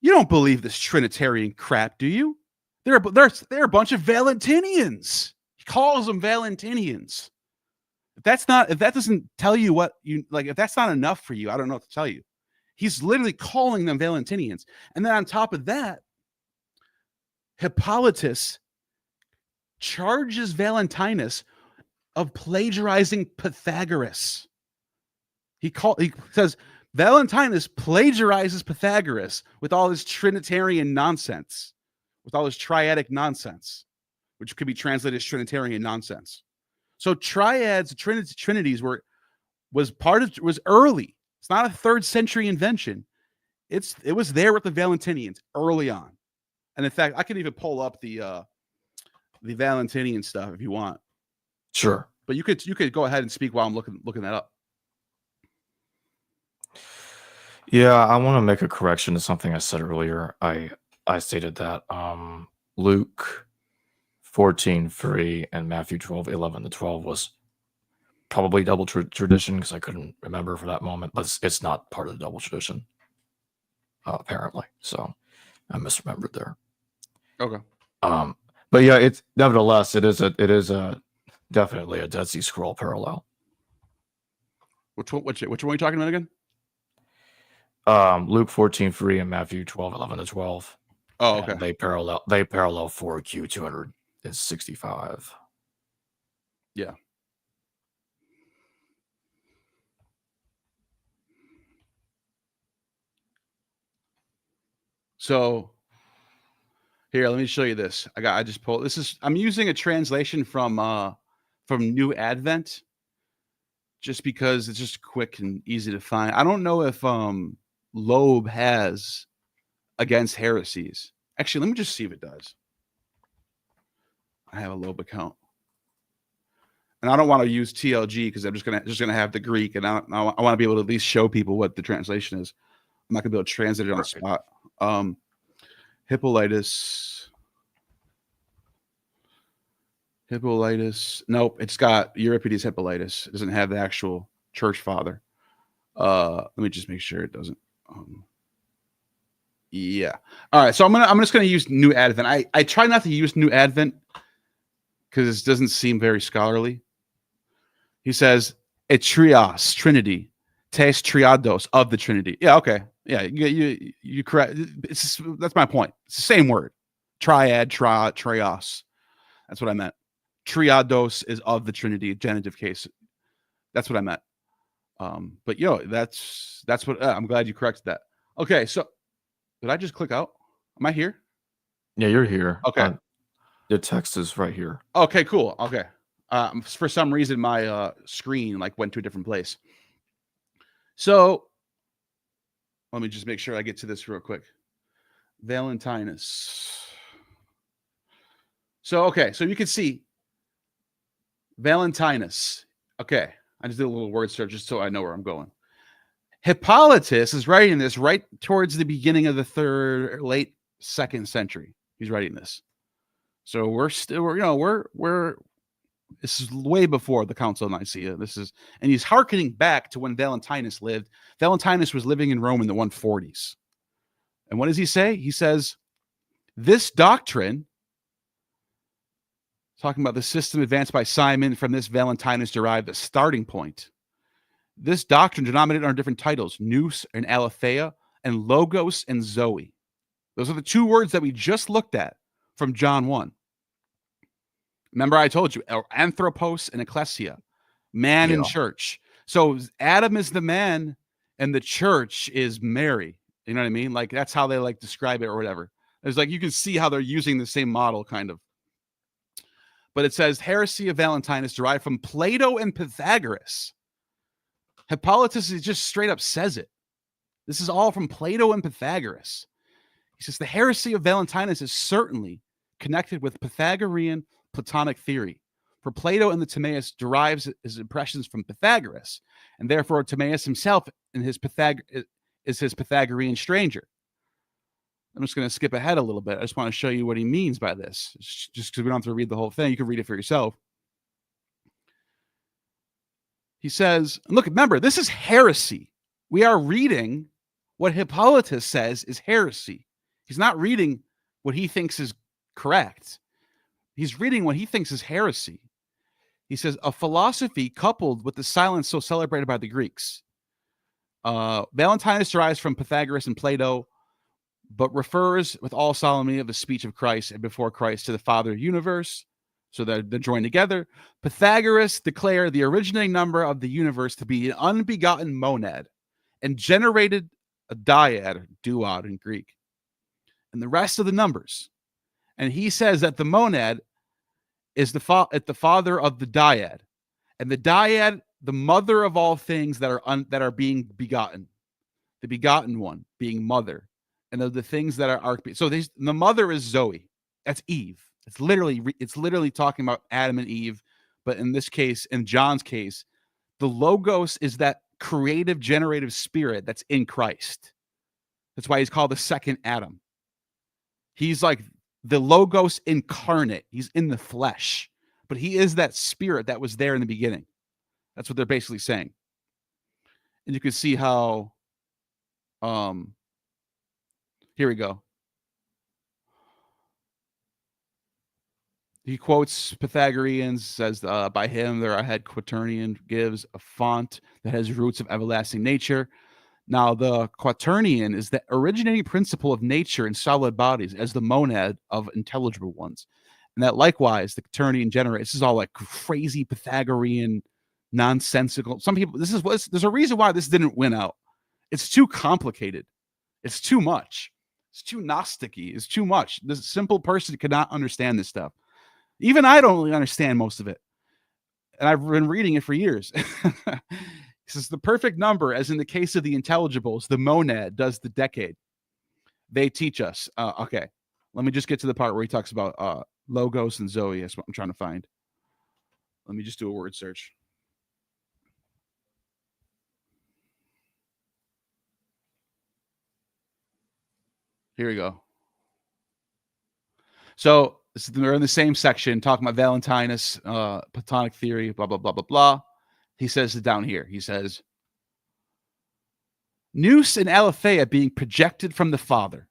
"You don't believe this Trinitarian crap, do you? They're a bunch of Valentinians." He calls them Valentinians. If that doesn't tell you what you like, if that's not enough for you, I don't know what to tell you. He's literally calling them Valentinians. And then on top of that, Hippolytus charges Valentinus of plagiarizing Pythagoras. He says Valentinus plagiarizes Pythagoras with all his Trinitarian nonsense, with all his triadic nonsense, which could be translated as Trinitarian nonsense. So triads, trinities was early. It's not a 3rd century invention. It was there with the Valentinians early on. And in fact, I can even pull up the Valentinian stuff if you want. Sure. But you could go ahead and speak while I'm looking that up. Yeah, I want to make a correction to something I said earlier. I stated that Luke 14:3 and Matthew 12:11-12 was probably double tradition because I couldn't remember for that moment, but it's not part of the double tradition, apparently. So I misremembered there. Okay. But yeah, it is definitely a Dead Sea Scroll parallel. Which one are you talking about again? Luke 14:3 and Matthew 12:11-12. Oh, okay. And they parallel 4Q 265. Yeah. So here, let me show you this. I just pulled I'm using a translation from New Advent just because it's just quick and easy to find. I don't know if Loeb has Against Heresies. Actually, let me just see if it does. I have a Loeb account. And I don't want to use TLG because I'm just gonna have the Greek, and I want to be able to at least show people what the translation is. I'm not gonna be able to translate it on the spot. Hippolytus. Nope, it's got Euripides Hippolytus. It doesn't have the actual church father. Let me just make sure it doesn't. Yeah. All right. So I'm just gonna use New Advent. I try not to use New Advent because it doesn't seem very scholarly. He says trios, Trinity, tes triados of the Trinity. Yeah. Okay. Yeah. You correct. That's my point. It's the same word. Triad, trios. That's what I meant. Triados is of the Trinity, genitive case. That's what I meant. But that's what I'm glad you corrected that. Okay. So did I just click out? Am I here? Yeah, you're here. Okay. The text is right here. Okay, cool. Okay. For some reason, my screen went to a different place. So let me just make sure I get to this real quick. Valentinus. So, okay. So you can see Valentinus. Okay. I just did a little word search just so I know where I'm going. Hippolytus is writing this right towards the beginning of the late 2nd century. He's writing this. So this is way before the Council of Nicaea. And he's hearkening back to when Valentinus lived. Valentinus was living in Rome in the 140s. And what does he say? He says, this doctrine, talking about the system advanced by Simon, from this Valentinus derived a starting point. This doctrine denominated under different titles, nous and aletheia, and logos and zoe. Those are the two words that we just looked at from John 1. Remember, I told you, anthropos and ecclesia, man and church. So Adam is the man, and the church is Mary. You know what I mean? That's how they describe it or whatever. It's you can see how they're using the same model, kind of. But it says heresy of Valentinus derived from Plato and Pythagoras. Hippolytus just straight up says it. This is all from Plato and Pythagoras. He says the heresy of Valentinus is certainly connected with Pythagorean Platonic theory. For Plato and the Timaeus derives his impressions from Pythagoras, and therefore Timaeus himself is his Pythagorean stranger. I'm just going to skip ahead a little bit. I just want to show you what he means by this, just because we don't have to read the whole thing. You can read it for yourself. He says, look, remember, this is heresy. We are reading what Hippolytus says is heresy. He's not reading what he thinks is correct. He's reading what he thinks is heresy. He says, a philosophy coupled with the silence so celebrated by the Greeks. Valentinus derives from Pythagoras and Plato, but refers with all solemnity of the speech of Christ and before Christ to the Father of the universe. So they're joined together. Pythagoras declared the originating number of the universe to be an unbegotten monad and generated a dyad, or duad in Greek, and the rest of the numbers. And he says that the monad is the father of the dyad, and the dyad, the mother of all things that are being begotten, the begotten one being mother, and of the things that are so the mother is Zoe. That's Eve. It's literally talking about Adam and Eve, but in this case, in John's case, the logos is that creative, generative spirit that's in Christ. That's why he's called the second Adam. He's like the logos incarnate. He's in the flesh, but he is that spirit that was there in the beginning. That's what they're basically saying. And you can see how, here we go. He quotes Pythagoreans, says, by him there I had Quaternion gives a font that has roots of everlasting nature. Now, the Quaternion is the originating principle of nature in solid bodies as the monad of intelligible ones. And that likewise, the Quaternion generates. This is all crazy Pythagorean, nonsensical. Some people, there's a reason why this didn't win out. It's too complicated. It's too much. It's too Gnostic-y. It's too much. This simple person could not understand this stuff. Even I don't really understand most of it. And I've been reading it for years. He says the perfect number, as in the case of the intelligibles, the monad does the decade. They teach us. Okay. Let me just get to the part where he talks about logos and Zoe. That's what I'm trying to find. Let me just do a word search. Here we go. So they're in the same section talking about Valentinus, Platonic theory, blah, blah, blah, blah, blah. He says it down here. He says, nous and aletheia being projected from the Father,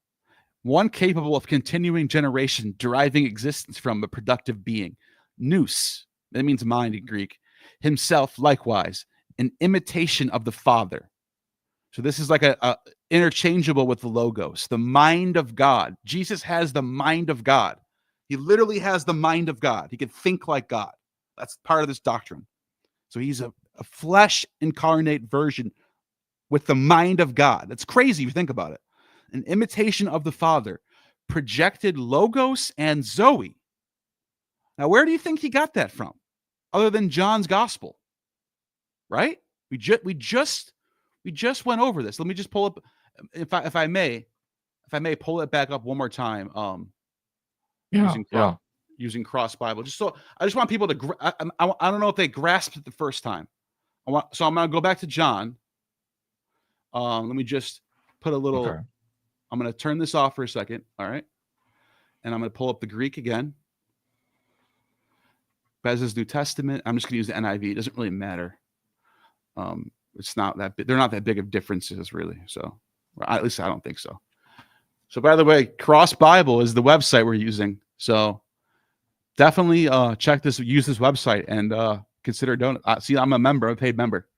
one capable of continuing generation, deriving existence from a productive being. Nous, that means mind in Greek. Himself, likewise, an imitation of the Father. So this is like a interchangeable with the Logos, the mind of God. Jesus has the mind of God. He literally has the mind of God. He can think like God. That's part of this doctrine. So he's a flesh incarnate version with the mind of God. That's crazy if you think about it. An imitation of the Father, projected Logos and Zoe. Now, where do you think he got that from? Other than John's gospel, right? We just went over this. Let me just pull up, if I may pull it back up one more time. Using cross Bible. I just want people to. I don't know if they grasped it the first time. So I'm gonna go back to John. Let me just put a little. Okay. I'm gonna turn this off for a second. All right, and I'm gonna pull up the Greek again. Bez's New Testament. I'm just gonna use the NIV. It doesn't really matter. It's not that they're not that big of differences really. So at least I don't think so. So by the way, Cross Bible is the website we're using. So definitely use this website and consider donating. See, I'm a paid member.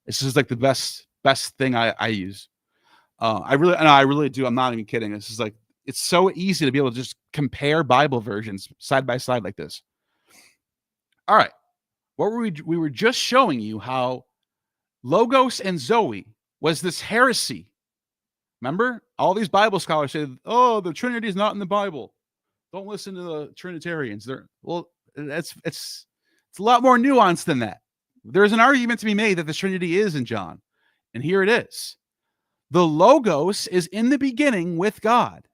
This is like the best thing I use. I really do. I'm not even kidding. This is like, it's so easy to be able to just compare Bible versions side by side like this. All right. We were just showing you how Logos and Zoe was this heresy. Remember, all these Bible scholars say, "Oh, the Trinity is not in the Bible. Don't listen to the Trinitarians." It's a lot more nuanced than that. There's an argument to be made that the Trinity is in John, and here it is. The Logos is in the beginning with God.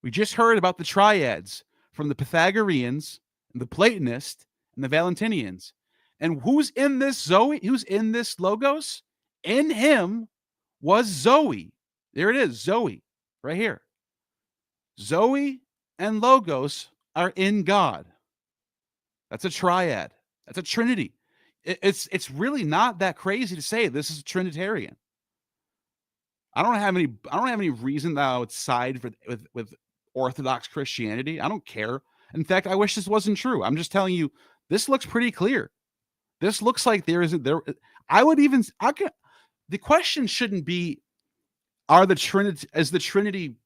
We just heard about the triads from the Pythagoreans, and the Platonists, and the Valentinians. And who's in this Zoe? Who's in this Logos? In him was Zoe. There it is, Zoe, right here. Zoe and Logos are in God. That's a triad. That's a Trinity. It's really not that crazy to say this is a Trinitarian. I don't have any reason that I would side with Orthodox Christianity. I don't care. In fact, I wish this wasn't true. I'm just telling you, this looks pretty clear. This looks like there isn't there. The question shouldn't be, is the Trinity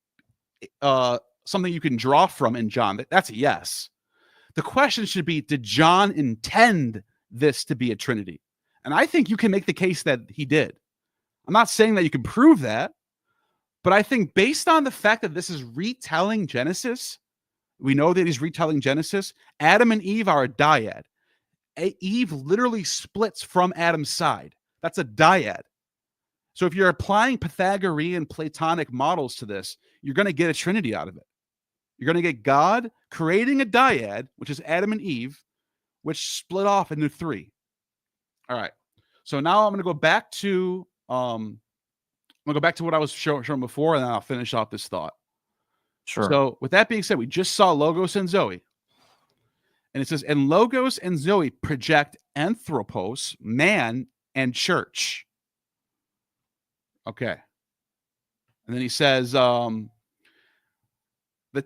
something you can draw from in John? That's a yes. The question should be, did John intend this to be a Trinity? And I think you can make the case that he did. I'm not saying that you can prove that, but I think based on the fact that this is retelling Genesis, we know that he's retelling Genesis. Adam and Eve are a dyad. Eve literally splits from Adam's side. That's a dyad. So if you're applying Pythagorean Platonic models to this, you're going to get a Trinity out of it. You're going to get God creating a dyad, which is Adam and Eve, which split off into three. All right. So now I'm going to go back to what I was showing before, and then I'll finish off this thought. Sure. So with that being said, we just saw Logos and Zoe. And it says, and Logos and Zoe project anthropos, man, and church. Okay. And then he says, the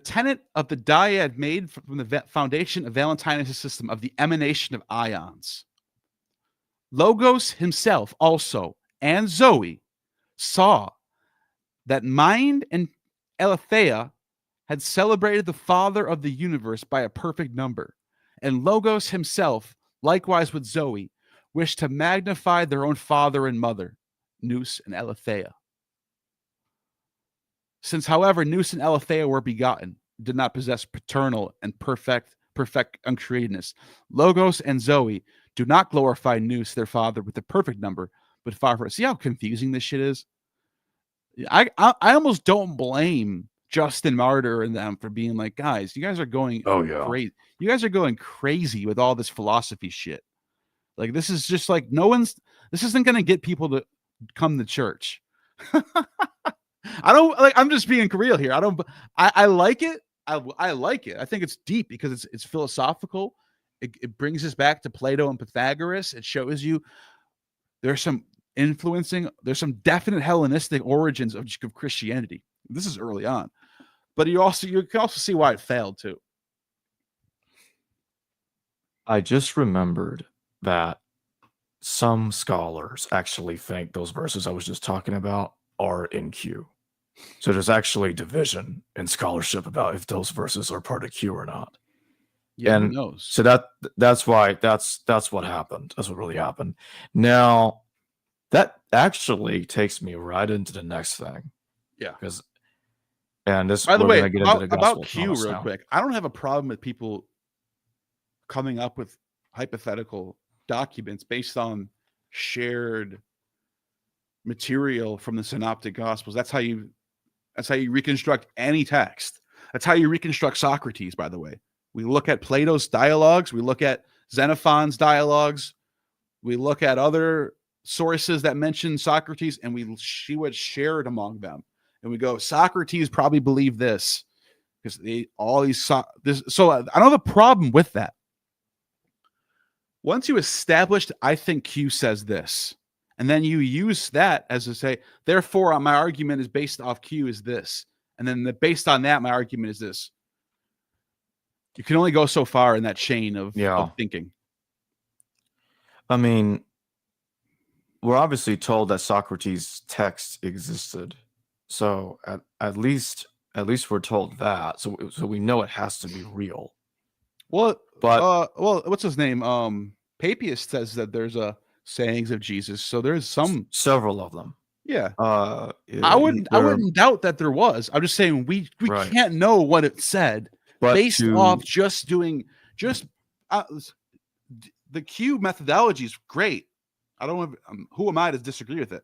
tenet of the dyad made from the foundation of Valentinus' system of the emanation of ions. Logos himself also, and Zoe, saw that mind and Aletheia had celebrated the Father of the universe by a perfect number. And Logos himself, likewise with Zoe, wished to magnify their own father and mother, Nous and Aletheia. Since, however, Nous and Aletheia were begotten, did not possess paternal and perfect uncreatedness, Logos and Zoe do not glorify Nous, their father, with the perfect number, but far from it. See how confusing this shit is? I almost don't blame Justin Martyr and them for being like, guys, you guys are going crazy. You guys are going crazy with all this philosophy shit. Like, this is just like, this isn't going to get people to come to church. I'm just being real here. I like it. I like it. I think it's deep because it's philosophical. It brings us back to Plato and Pythagoras. It shows you there's some definite Hellenistic origins of Christianity. This is early on, but you can also see why it failed too. I just remembered that some scholars actually think those verses I was just talking about are in Q. So there's actually division in scholarship about if those verses are part of Q or not. Yeah, and who knows? so that's why that's what happened. That's what really happened. Now that actually takes me right into the next thing. Yeah. Because and this By the we're way, gonna get into the about Gospel of Q Thomas real now. quick. I don't have a problem with people coming up with hypothetical documents based on shared material from the Synoptic Gospels. That's how you reconstruct any text. That's how you reconstruct Socrates, by the way. We look at Plato's dialogues, we look at Xenophon's dialogues, we look at other sources that mention Socrates, and we see what's shared among them. And we go, Socrates probably believed this because so I don't have a problem with that. Once you established, I think Q says this, and then you use that as to say, therefore, my argument is based off Q is this, and then based on that, my argument is this. You can only go so far in that chain of thinking. I mean, we're obviously told that Socrates' text existed, so at least we're told that. So we know it has to be real. Well, but what's his name? Papias says that there's sayings of Jesus, so there's several of them. Yeah. I wouldn't doubt that there was. I'm just saying we can't know what it said based off just doing the Q methodology is great. I don't know who am I to disagree with it,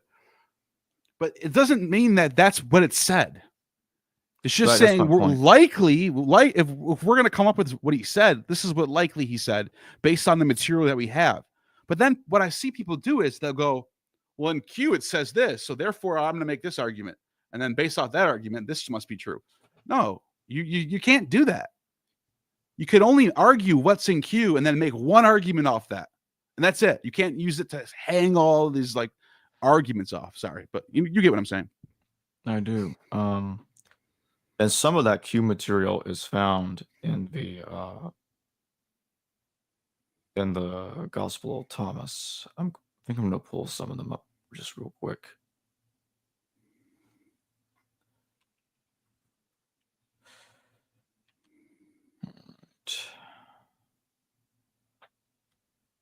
but it doesn't mean that that's what it said. It's just saying we're likely, if we're going to come up with what he said, this is what likely he said based on the material that we have. But then what I see people do is they'll go, well, in Q it says this, so therefore I'm going to make this argument, and then based off that argument, this must be true. No, you can't do that. You can only argue what's in Q and then make one argument off that, and that's it. You can't use it to hang all these like arguments off. Sorry, but you get what I'm saying. I do. And some of that Q material is found in the Gospel of Thomas. I think I'm going to pull some of them up just real quick.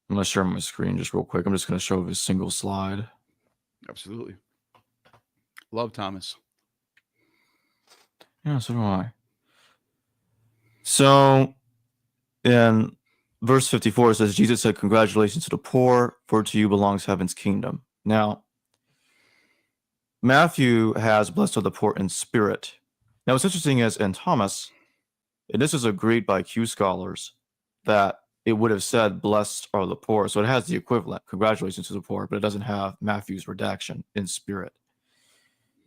I'm going to share my screen just real quick. I'm just going to show a single slide. Absolutely. Love Thomas. Yeah, so do I. So in verse 54, it says, Jesus said, congratulations to the poor, for to you belongs heaven's kingdom. Now, Matthew has blessed are the poor in spirit. Now, what's interesting is in Thomas, and this is agreed by Q scholars, that it would have said blessed are the poor. So it has the equivalent, congratulations to the poor, but it doesn't have Matthew's redaction in spirit.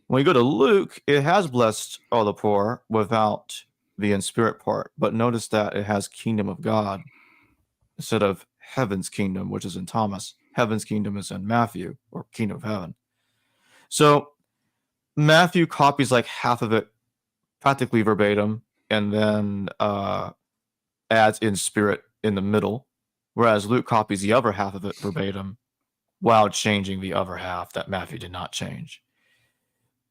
When you go to Luke, it has blessed are the poor without the in spirit part, but notice that it has kingdom of God instead of heaven's kingdom, which is in Thomas. Heaven's kingdom is in Matthew, or kingdom of heaven. So Matthew copies like half of it practically verbatim, and then adds in spirit in the middle, whereas Luke copies the other half of it verbatim while changing the other half that Matthew did not change.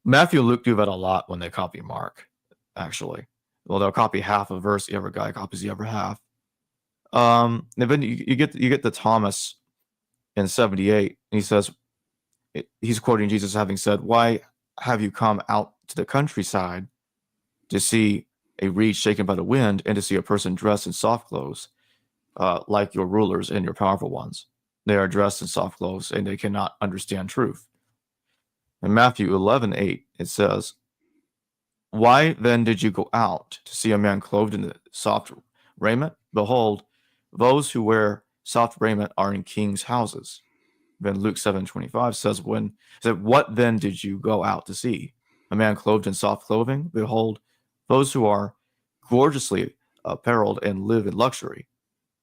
Matthew and Luke do that a lot when they copy Mark, actually. Well, they'll copy half a verse, the other guy copies the other half. And then you get the Thomas in 78, and he says, he's quoting Jesus having said, why have you come out to the countryside to see a reed shaken by the wind and to see a person dressed in soft clothes, like your rulers and your powerful ones? They are dressed in soft clothes and they cannot understand truth. In Matthew 11:8, it says, why then did you go out to see a man clothed in the soft raiment? Behold, those who wear soft raiment are in kings' houses. Then Luke 7:25 says, what then did you go out to see? A man clothed in soft clothing? Behold, those who are gorgeously apparelled and live in luxury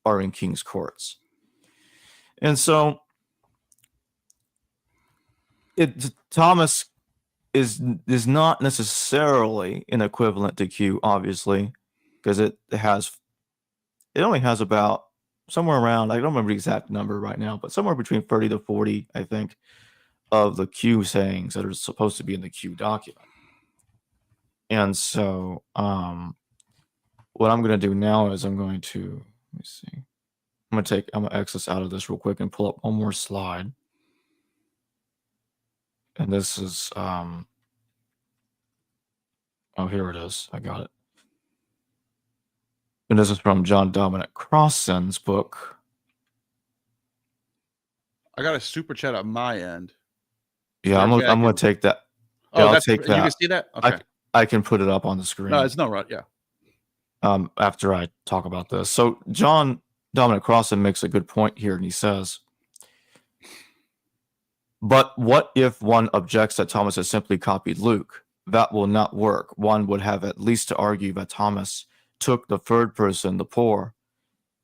are in king's courts. And so Thomas is not necessarily an equivalent to Q, obviously, because it only has about somewhere around, I don't remember the exact number right now, but somewhere between 30 to 40, I think, of the Q sayings that are supposed to be in the Q document. And so what I'm going to do now is I'm going to, let me see. I'm going to X this out of this real quick and pull up one more slide. And this is, oh, here it is. I got it. And this is from John Dominic Crossan's book. I got a super chat on my end. Yeah, I'm going to take that. Oh, yeah, I'll take that. You can see that? Okay. I can put it up on the screen. No, it's no right. Yeah. After I talk about this. So John Dominic Crossan makes a good point here, and he says, but what if one objects that Thomas has simply copied Luke? That will not work. One would have at least to argue that Thomas took the third person, the poor,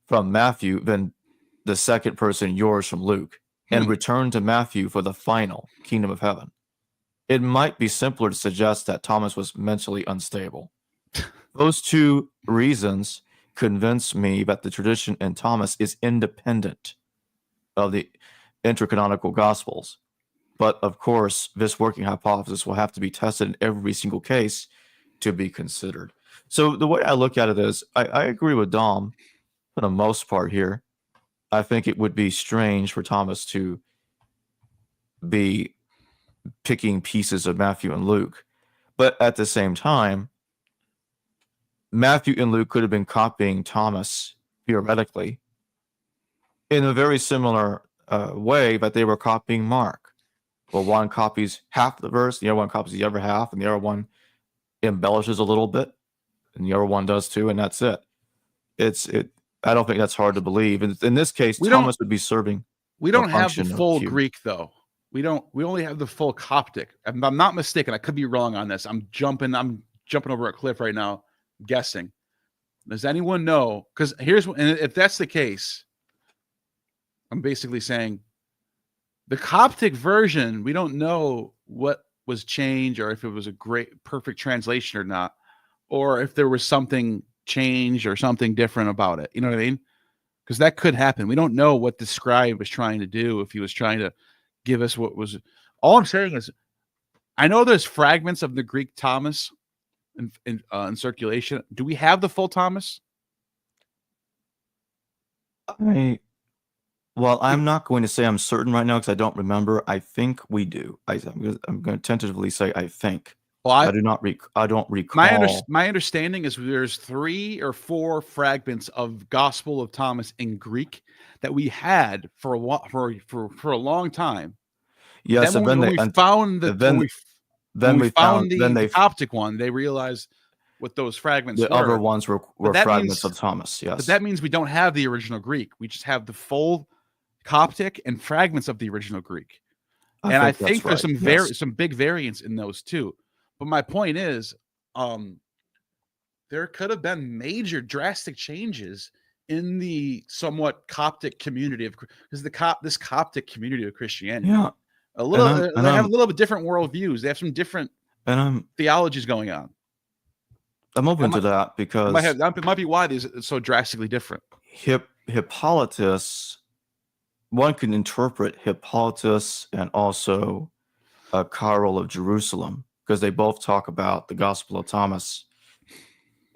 from Matthew, then the second person, yours, from Luke, and returned to Matthew for the final kingdom of heaven. It might be simpler to suggest that Thomas was mentally unstable. Those two reasons convince me that the tradition in Thomas is independent of the intercanonical Gospels. But of course, this working hypothesis will have to be tested in every single case to be considered. So the way I look at it is, I agree with Dom for the most part here. I think it would be strange for Thomas to be picking pieces of Matthew and Luke. But at the same time, Matthew and Luke could have been copying Thomas, theoretically, in a very similar way that they were copying Mark. Well, one copies half the verse, the other one copies the other half, and the other one embellishes a little bit, and the other one does too, and that's it. I don't think that's hard to believe. In this case, Thomas would be serving. We don't have the full Greek, though. We only have the full Coptic. If I'm not mistaken, I could be wrong on this. I'm jumping over a cliff right now, guessing. Does anyone know? Because if that's the case, I'm basically saying the Coptic version, we don't know what was changed, or if it was a perfect translation or not, or if there was something changed or something different about it. You know what I mean? Because that could happen. We don't know what the scribe was trying to do, if he was trying to give us what was. All I'm saying is, I know there's fragments of the Greek Thomas in circulation. Do we have the full Thomas? Well, I'm not going to say I'm certain right now because I don't remember. I think we do. I'm going to tentatively say I think. Well, I don't recall. My understanding is there's 3 or 4 fragments of Gospel of Thomas in Greek that we had for a long time. Yes, then when we found the Coptic one, they realized what those fragments were. The other ones were fragments of Thomas. Yes, but that means we don't have the original Greek. We just have the full Coptic and fragments of the original Greek. I think there's some big variants in those too. But my point is, there could have been major drastic changes in the somewhat Coptic community because this Coptic community of Christianity. Yeah. They have a little bit different worldviews. They have some different theologies going on. I'm open to that because it might be why these are so drastically different. Hippolytus, one can interpret Hippolytus and also Cyril of Jerusalem, because they both talk about the Gospel of Thomas.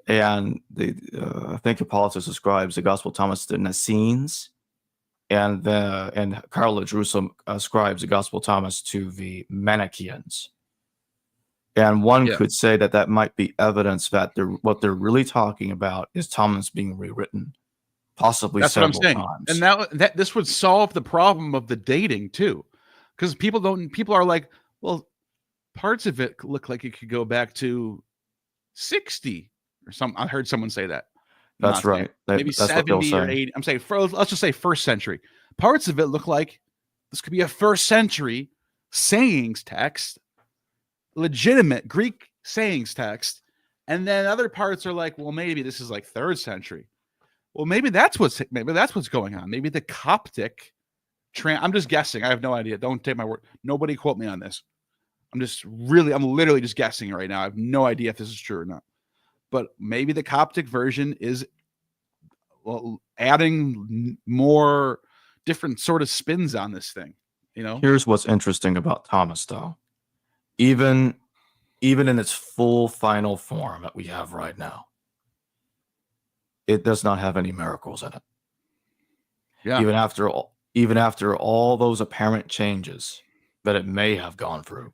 And I think Hippolytus ascribes the Gospel of Thomas to the Essenes, and Cyril of Jerusalem ascribes the Gospel of Thomas to the Manichaeans. And one could say that might be evidence that what they're really talking about is Thomas being rewritten, possibly several times. And that this would solve the problem of the dating too, because people are like, well, parts of it look like it could go back to 60 or something. I heard someone say that. That's right. Maybe 70 or 80. I'm saying, let's just say first century. Parts of it look like this could be a first century sayings text, legitimate Greek sayings text. And then other parts are like, well, maybe this is like 3rd century. Well, maybe that's what's going on. Maybe the Coptic I'm just guessing. I have no idea. Don't take my word. Nobody quote me on this. I'm literally just guessing right now. I have no idea if this is true or not. But maybe the Coptic version is adding more different sort of spins on this thing. Here's what's interesting about Thomas, though. Even in its full final form that we have right now, it does not have any miracles in it. Yeah. Even after all those apparent changes that it may have gone through,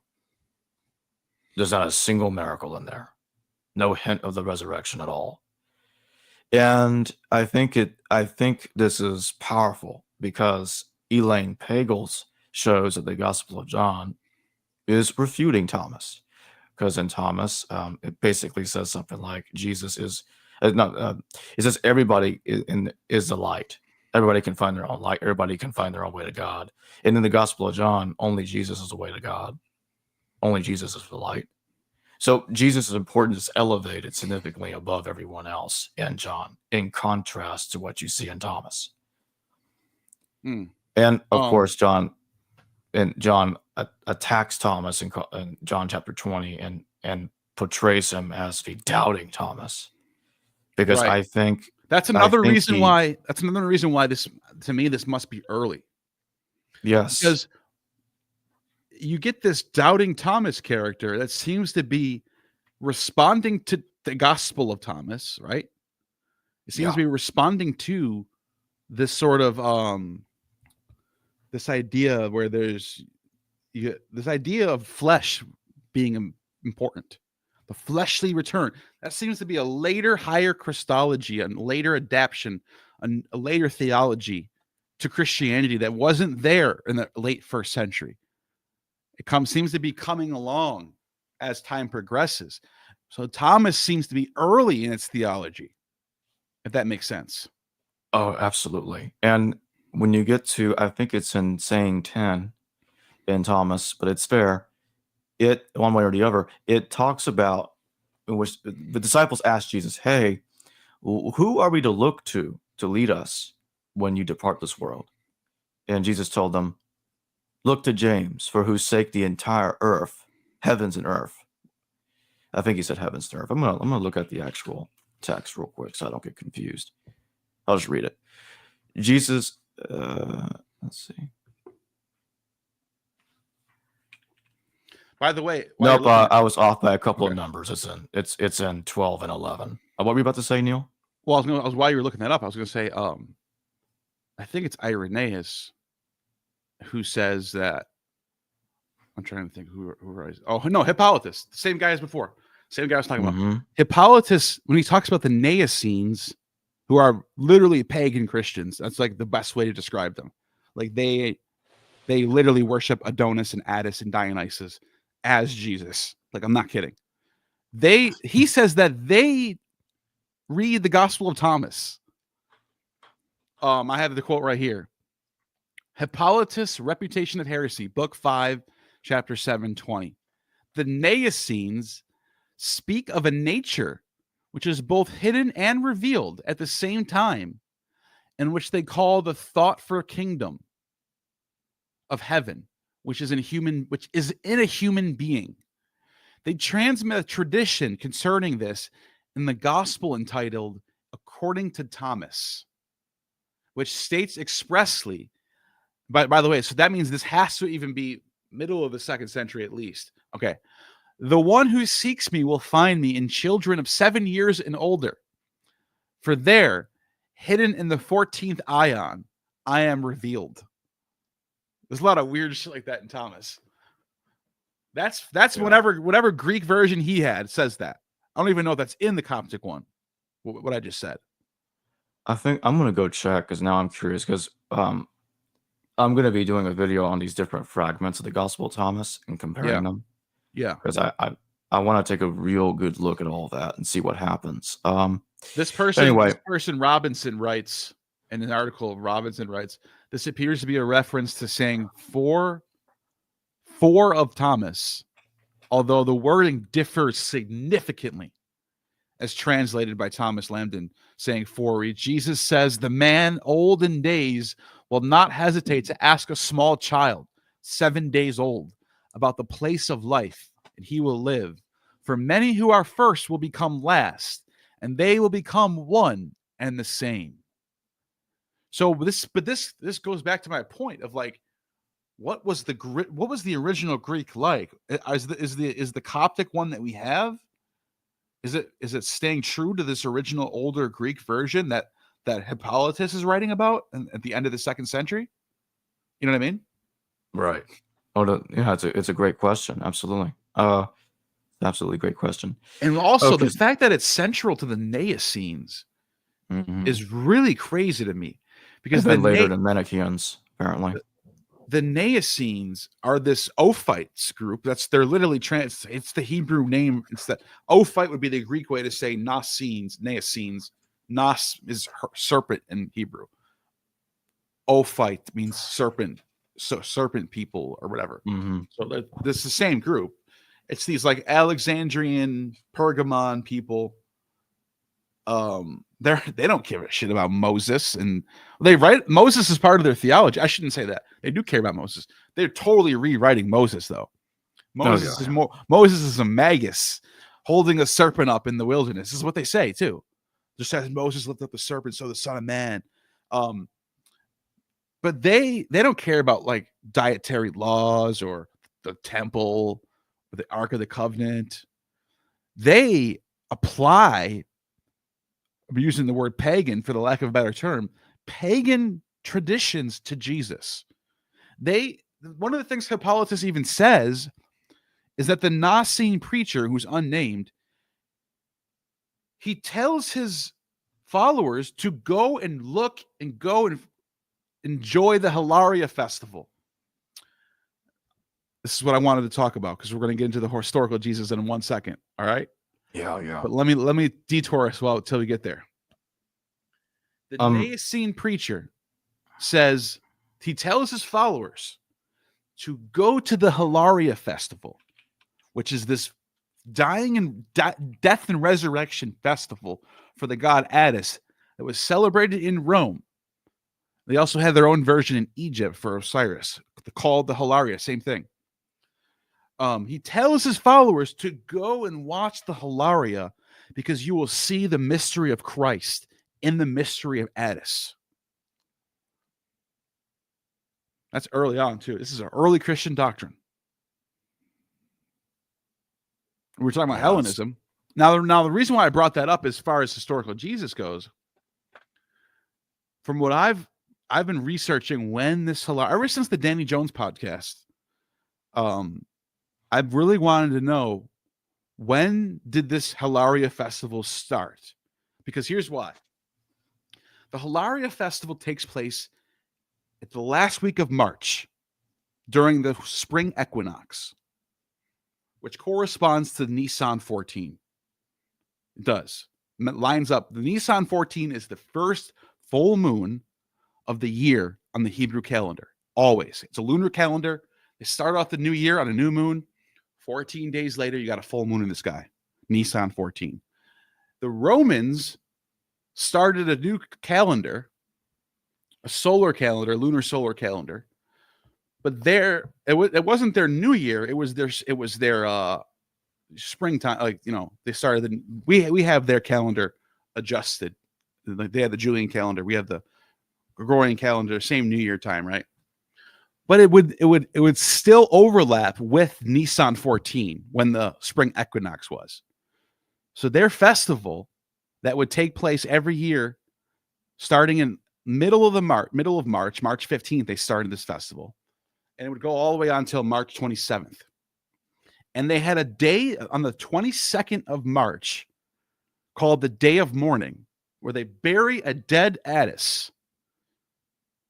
there's not a single miracle in there. No hint of the resurrection at all. And I think this is powerful because Elaine Pagels shows that the Gospel of John is refuting Thomas. Because in Thomas, it basically says something like Jesus is it says everybody is the light. Everybody can find their own light. Everybody can find their own way to God. And in the Gospel of John, only Jesus is the way to God. Only Jesus is the light. So Jesus' importance is elevated significantly above everyone else in John, in contrast to what you see in Thomas. And of course, John attacks Thomas in John chapter 20 and portrays him as the doubting Thomas, because I think that's another reason why. That's another reason why this, to me, this must be early. Yes, because you get this doubting Thomas character that seems to be responding to the Gospel of Thomas, right? It seems to be responding to this sort of this idea where there's this idea of flesh being important, the fleshly return. That seems to be a later, higher Christology, a later adaptation, a later theology to Christianity that wasn't there in the late first century. It seems to be coming along as time progresses. So Thomas seems to be early in its theology, if that makes sense. Oh, absolutely. And when you get to, I think it's in saying 10 in Thomas, but it's fair. It, one way or the other, it talks about, in which the disciples asked Jesus, hey, who are we to look to lead us when you depart this world? And Jesus told them, look to James, for whose sake the entire earth, heavens and earth. I think he said heavens and earth. I'm gonna look at the actual text real quick so I don't get confused. I'll just read it. Jesus, let's see. By the way, nope, I was off by a couple of numbers. It's in 12 and 11. What were you about to say, Neil? Well, while you were looking that up, I was going to say, I think it's Irenaeus who says that. I'm trying to think who oh no, Hippolytus, the same guy as before, same guy I was talking about. Hippolytus, when he talks about the Naescenes, who are literally pagan Christians, that's like the best way to describe them. Like they literally worship Adonis and Attis and Dionysus as Jesus. Like, I'm not kidding. He says that they read the Gospel of Thomas. I have the quote right here. Hippolytus, Reputation of Heresy, Book 5, Chapter 7:20. The Naescenes speak of a nature which is both hidden and revealed at the same time, and which they call the thought for a kingdom of heaven, which is in a human being. They transmit a tradition concerning this in the gospel entitled According to Thomas, which states expressly, by the way, so that means this has to even be middle of the 2nd century at least. Okay. The one who seeks me will find me in children of 7 years and older. For there, hidden in the 14th ion, I am revealed. There's a lot of weird shit like that in Thomas. That's whatever Greek version he had says that. I don't even know if that's in the Coptic one, what I just said. I think I'm going to go check because now I'm curious because I'm going to be doing a video on these different fragments of the Gospel of Thomas and comparing them. Yeah. Because I want to take a real good look at all that and see what happens. This person Robinson writes in an article. Robinson writes, this appears to be a reference to saying four of Thomas, although the wording differs significantly as translated by Thomas Lambden, saying for. Jesus says, the man old in days will not hesitate to ask a small child, 7 days old, about the place of life, and he will live. For many who are first will become last, and they will become one and the same. So this goes back to my point of like, what was the original Greek like? Is the Coptic one that we have? Is it staying true to this original older Greek version that Hippolytus is writing about at the end of the 2nd century? You know what I mean? Right. Yeah, it's a great question. Absolutely. Absolutely great question. And also Okay. the fact that it's central to the Naescenes is really crazy to me, because then later the Manichaeans, apparently. The Naescenes are this Ophites group. They're literally it's the Hebrew name. It's that Ophite would be the Greek way to say Naescenes. Nos is serpent in Hebrew. Ophite means serpent, so serpent people or whatever. So this is the same group. It's these like Alexandrian Pergamon people. They don't give a shit about Moses, and Moses is part of their theology. I shouldn't say that. They do care about Moses. They're totally rewriting Moses, though. Moses is a magus holding a serpent up in the wilderness. This is what they say too. Just as Moses lifted up the serpent, so the Son of Man. But they don't care about like dietary laws or the temple or the Ark of the Covenant. They apply, I'm using the word pagan for the lack of a better term, pagan traditions to Jesus. One of the things Hippolytus even says is that the Nicene preacher, who's unnamed, he tells his followers to go and enjoy the Hilaria festival. This is what I wanted to talk about, because we're going to get into the historical Jesus in 1 second. All right. Yeah. But let me detour us until we get there. The Nicene preacher says he tells his followers to go to the Hilaria festival, which is this death and resurrection festival for the god Attis that was celebrated in Rome. They also had their own version in Egypt for Osiris, called the Hilaria, same thing. He tells his followers to go and watch the Hilaria because you will see the mystery of Christ in the mystery of Attis. That's early on, too. This is an early Christian doctrine. We're talking about Hellenism. Now, the reason why I brought that up as far as historical Jesus goes, from what I've been researching when this Hilaria, ever since the Danny Jones podcast, I've really wanted to know, when did this Hilaria festival start? Because here's why. The Hilaria festival takes place at the last week of March during the spring equinox, which corresponds to Nisan 14. It does. It lines up. The Nisan 14 is the first full moon of the year on the Hebrew calendar. Always. It's a lunar calendar. They start off the new year on a new moon. 14 days later, you got a full moon in the sky. Nisan 14. The Romans started a new calendar, a solar calendar, lunar solar calendar. But it wasn't their new year. It was their springtime. Like, they started. We have their calendar adjusted. Like, they had the Julian calendar. We have the Gregorian calendar. Same New Year time, right? But it would still overlap with Nisan 14 when the spring equinox was. So their festival that would take place every year, starting in middle of March, March 15th, they started this festival. And it would go all the way on until March 27th. And they had a day on the 22nd of March called the Day of Mourning, where they bury a dead Attis.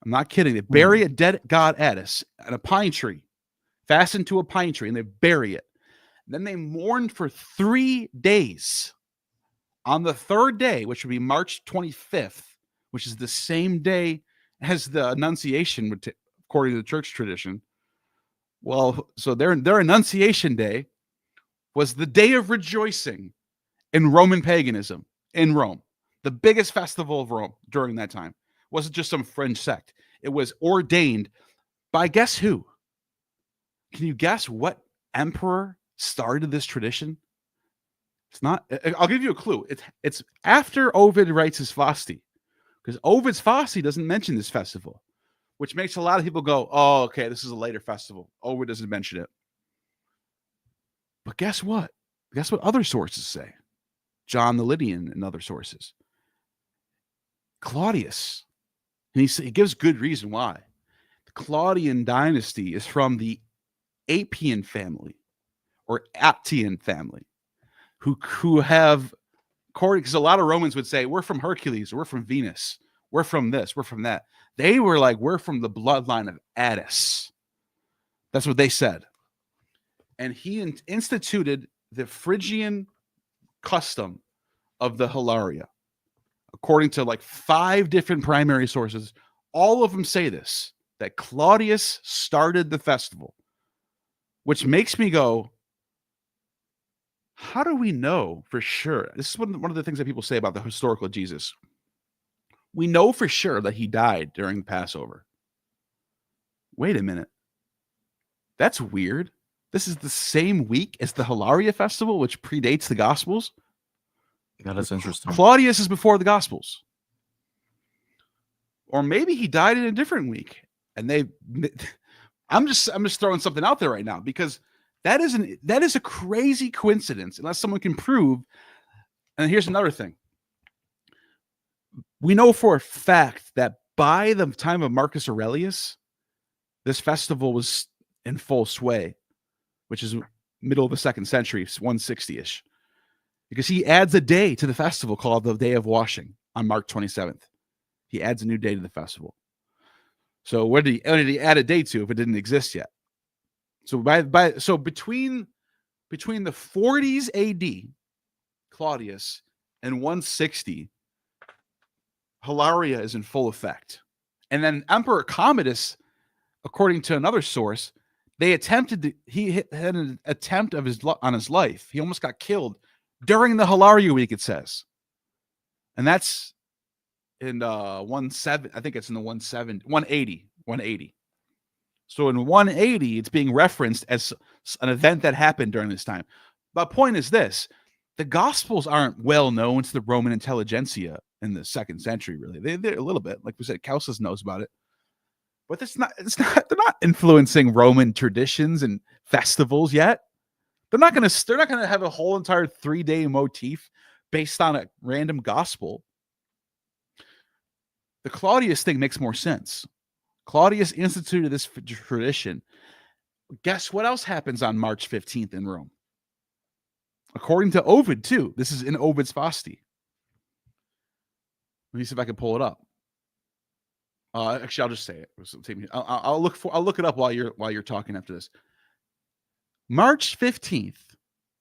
I'm not kidding. They bury a dead god Attis at a pine tree, fastened to a pine tree, and they bury it. And then they mourn for 3 days. On the third day, which would be March 25th, which is the same day as the Annunciation, according to the church tradition. Well, so their Annunciation Day was the day of rejoicing in Roman paganism in Rome, the biggest festival of Rome during that time. It wasn't just some fringe sect. It was ordained by, guess who? Can you guess what emperor started this tradition? It's not. I'll give you a clue. It's after Ovid writes his Fasti, because Ovid's Fasti doesn't mention this festival, which makes a lot of people go, "Oh, okay, this is a later festival." Ovid doesn't mention it. But guess what? Guess what other sources say? John the Lydian and other sources. Claudius. And he gives good reason why. The Claudian dynasty is from the Apian family or Aptian family, who have, because a lot of Romans would say, we're from Hercules, or we're from Venus, we're from this, we're from that. They were like, we're from the bloodline of Attis. That's what they said. And he instituted the Phrygian custom of the Hilaria, according to like 5 different primary sources. All of them say this, that Claudius started the festival, which makes me go, how do we know for sure? This is one of the things that people say about the historical Jesus. We know for sure that he died during Passover. Wait a minute. That's weird. This is the same week as the Hilaria festival, which predates the Gospels. Yeah, that's interesting. Claudius is before the Gospels. Or maybe he died in a different week. And I'm just throwing something out there right now, because that is a crazy coincidence unless someone can prove. And here's another thing. We know for a fact that by the time of Marcus Aurelius, this festival was in full sway, which is middle of the 2nd century, 160-ish. Because he adds a day to the festival called the Day of Washing on March 27th. He adds a new day to the festival. So what did he add a day to if it didn't exist yet? So between the 40s AD, Claudius, and 160, Hilaria is in full effect. And then Emperor Commodus, according to another source, he had an attempt on his life. He almost got killed during the Hilaria week, it says. And that's in 170, I think it's in the 180. So in 180, it's being referenced as an event that happened during this time. But point is this: the Gospels aren't well known to the Roman intelligentsia in the 2nd century, really. They're a little bit, like we said, Celsus knows about it. But they're not influencing Roman traditions and festivals yet. They're not going to have a whole entire 3-day motif based on a random gospel. The Claudius thing makes more sense. Claudius instituted this tradition. Guess what else happens on March 15th in Rome? According to Ovid, too. This is in Ovid's Fasti. Let me see if I can pull it up. Actually, I'll just say it. I'll look it up while you're talking after this. March 15th,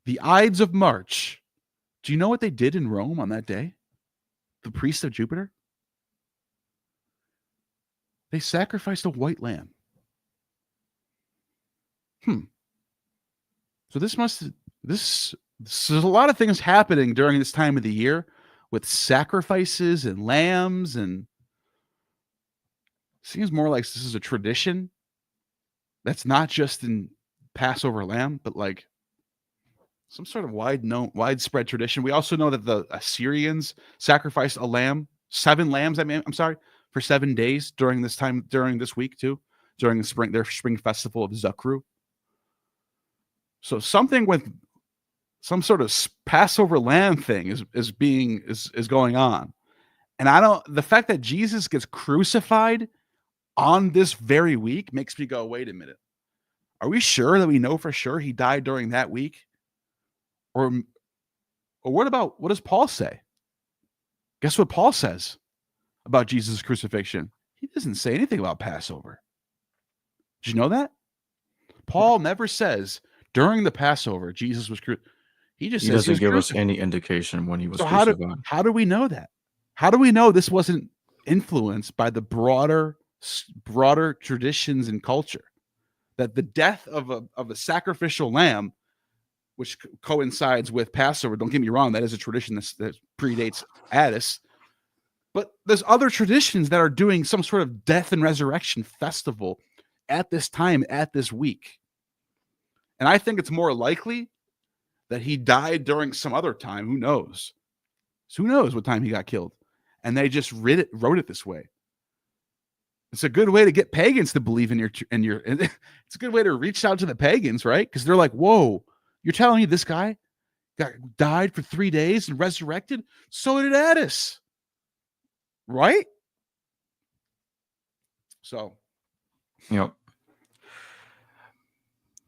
the Ides of March. Do you know what they did in Rome on that day? The priests of Jupiter? They sacrificed a white lamb. So there's a lot of things happening during this time of the year with sacrifices and lambs, and seems more like this is a tradition that's not just in Passover lamb, but like some sort of widespread tradition. We also know that the Assyrians sacrificed a lamb, 7 lambs. For 7 days during this week too, during their spring festival of Zakru. So something with some sort of Passover lamb thing is going on. And the fact that Jesus gets crucified on this very week makes me go, wait a minute. Are we sure that we know for sure he died during that week? Or what does Paul say? Guess what Paul says about Jesus' crucifixion? He doesn't say anything about Passover. Did you know that? Paul never says during the Passover Jesus was crucified. He doesn't give us any indication when he was crucified. How do we know that? How do we know this wasn't influenced by the broader traditions and culture? That the death of a sacrificial lamb, which coincides with Passover, don't get me wrong, that is a tradition that predates Attis. But there's other traditions that are doing some sort of death and resurrection festival at this time, at this week. And I think it's more likely that he died during some other time. Who knows? So who knows what time he got killed? And they just wrote it this way. It's a good way to get pagans to believe in your. It's a good way to reach out to the pagans, right? Because they're like, "Whoa, you're telling me this guy died for 3 days and resurrected? So did Addis, right?" So, Yep.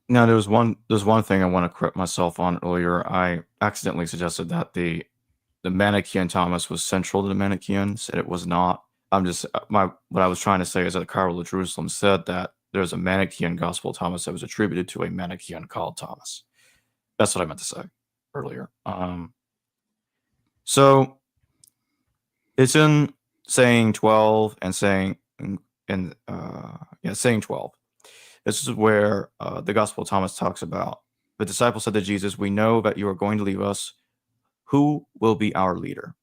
Now there's one thing I want to correct myself on earlier. I accidentally suggested that the Manichaean Thomas was central to the Manichaeans, and it was not. I'm just what I was trying to say is that the Council of Jerusalem said that there's a Manichaean Gospel of Thomas that was attributed to a Manichaean called Thomas. That's what I meant to say earlier. So it's in saying 12 and saying saying 12. This is where the Gospel of Thomas talks about the disciples said to Jesus, "We know that you are going to leave us. Who will be our leader?"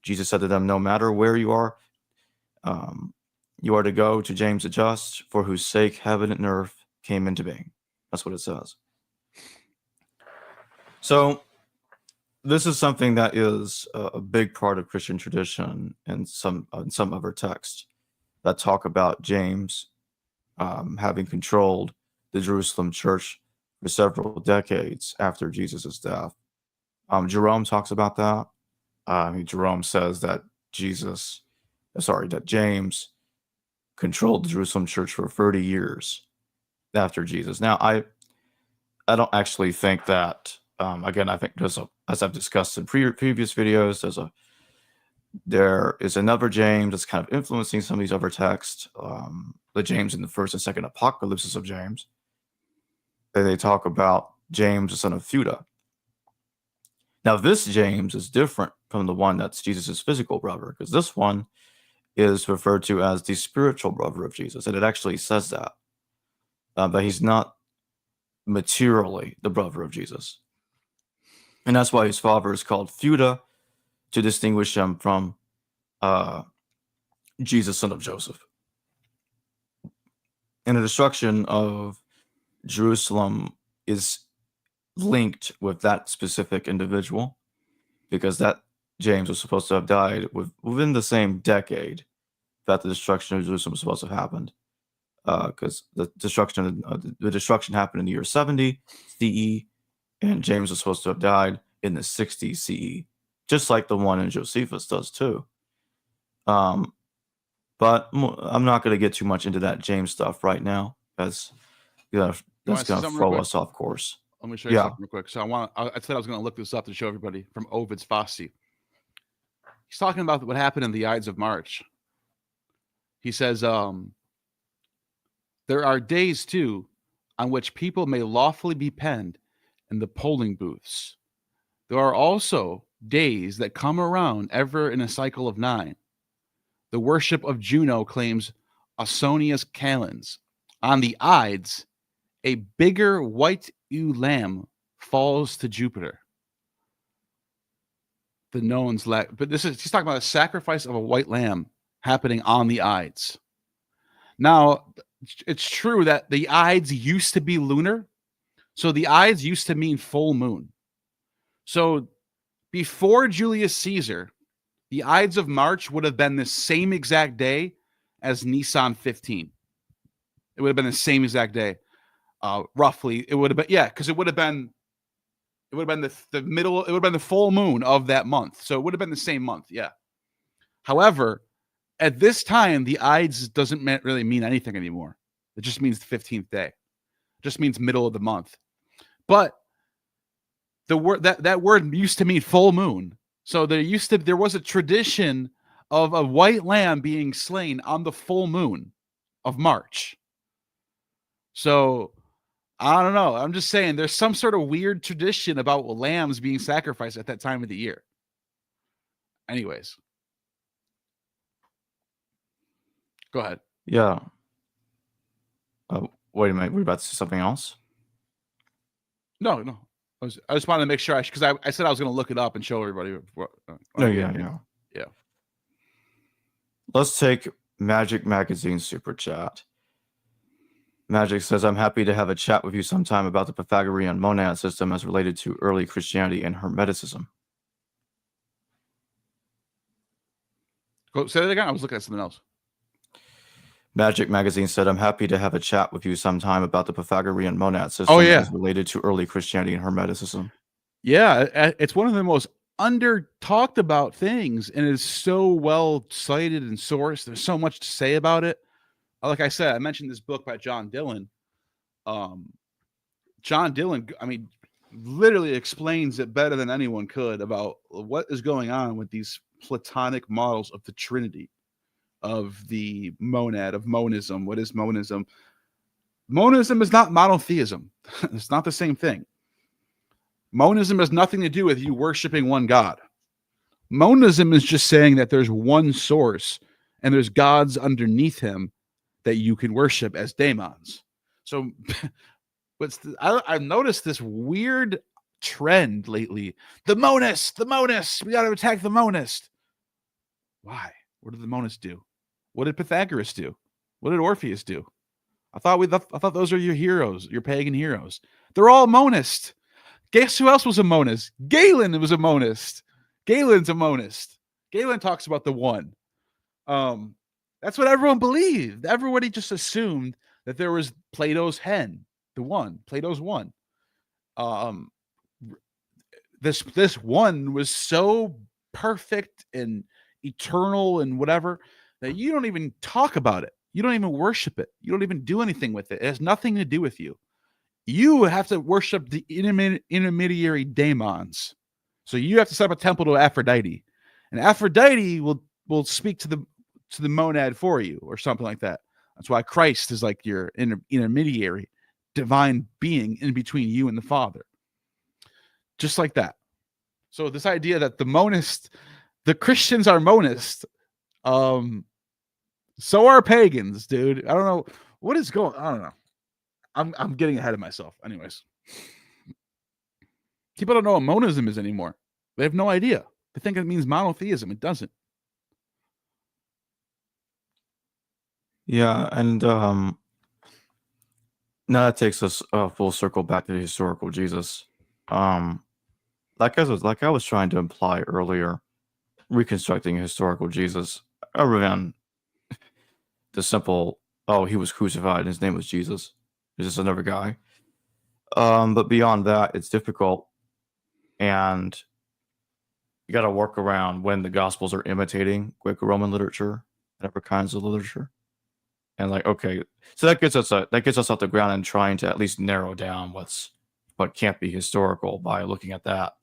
Jesus said to them, "No matter where you are to go to James the Just, for whose sake heaven and earth came into being." That's what it says. So this is something that is a big part of Christian tradition and some other texts that talk about James having controlled the Jerusalem church for several decades after Jesus' death. Jerome talks about that. Jerome says that James controlled the Jerusalem church for 30 years after Jesus. Now, I don't actually think that. Again, I think as I've discussed in previous videos, there is another James that's kind of influencing some of these other texts. The James in the first and second apocalypses of James. They talk about James, the son of Judah. Now, this James is different from the one that's Jesus' physical brother, because this one is referred to as the spiritual brother of Jesus, and it actually says that he's not materially the brother of Jesus. And that's why his father is called Judah, to distinguish him from Jesus, son of Joseph. And the destruction of Jerusalem is linked with that specific individual, because that James was supposed to have died within the same decade that the destruction of Jerusalem was supposed to have happened, because the destruction happened in the year 70 CE, and James was supposed to have died in the 60 CE, just like the one in Josephus does too. But I'm not going to get too much into that James stuff right now, as that's going to throw us off course. Let me show you something real quick. So I said I was going to look this up to show everybody from Ovid's Fasti. He's talking about what happened in the Ides of March. He says, there are days too on which people may lawfully be penned in the polling booths. There are also days that come around ever in a cycle of 9. The worship of Juno claims Ausonia's calends. On the Ides, a bigger white ewe lamb falls to Jupiter. The knowns but he's talking about a sacrifice of a white lamb happening on the Ides. Now, it's true that the Ides used to be lunar. So the Ides used to mean full moon. So before Julius Caesar, the Ides of March would have been the same exact day as Nisan 15. It would have been the same exact day. Roughly, it would have been, because it would have been the middle, it would have been the full moon of that month. So it would have been the same month, yeah. However, at this time, the Ides doesn't really mean anything anymore. It just means the 15th day. It just means middle of the month. But the word that word used to mean full moon. So there was a tradition of a white lamb being slain on the full moon of March. So I don't know. I'm just saying there's some sort of weird tradition about lambs being sacrificed at that time of the year. Anyways. Go ahead. Yeah. Wait a minute. We're about to say something else? No. I just wanted to make sure, because I said I was going to look it up and show everybody. Yeah. Let's take Magic Magazine Super Chat. Magic says, I'm happy to have a chat with you sometime about the Pythagorean monad system as related to early Christianity and Hermeticism. Go say that again. I was looking at something else. Magic Magazine said, I'm happy to have a chat with you sometime about the Pythagorean monad system as related to early Christianity and Hermeticism. Yeah, it's one of the most under talked about things, and it's so well cited and sourced. There's so much to say about it. Like I said, I mentioned this book by John Dillon. John Dillon, I mean, literally explains it better than anyone could about what is going on with these Platonic models of the Trinity, of the monad, of monism. What is monism? Monism is not monotheism. It's not the same thing. Monism has nothing to do with you worshiping one God. Monism is just saying that there's one source and there's gods underneath him that you can worship as daemons. So I've noticed this weird trend lately. The monist. We got to attack the monist. Why? What did the monist do? What did Pythagoras do? What did Orpheus do? I thought those are your heroes, your pagan heroes. They're all monist. Guess who else was a monist? Galen was a monist. Galen's a monist. Galen talks about the one. That's what everyone believed. Everybody just assumed that there was Plato's hen, the one. Plato's one. This one was so perfect and eternal and whatever that you don't even talk about it. You don't even worship it. You don't even do anything with it. It has nothing to do with you. You have to worship the intermediary daemons. So you have to set up a temple to Aphrodite, and Aphrodite will speak to the monad for you, or something like that. That's why Christ is like your intermediary divine being in between you and the Father. Just like that. So this idea that the Christians are monist, so are pagans, dude. I don't know what is going. I don't know. I'm getting ahead of myself. Anyways, people don't know what monism is anymore. They have no idea. They think it means monotheism. It doesn't. Yeah, and now that takes us full circle back to the historical Jesus. Like I was trying to imply earlier, reconstructing a historical Jesus around the simple, oh, he was crucified and his name was Jesus. He's just another guy. But beyond that, it's difficult, and you got to work around when the Gospels are imitating Greco-Roman literature and other kinds of literature. And like, okay, so that gets us off the ground and trying to at least narrow down what can't be historical by looking at that.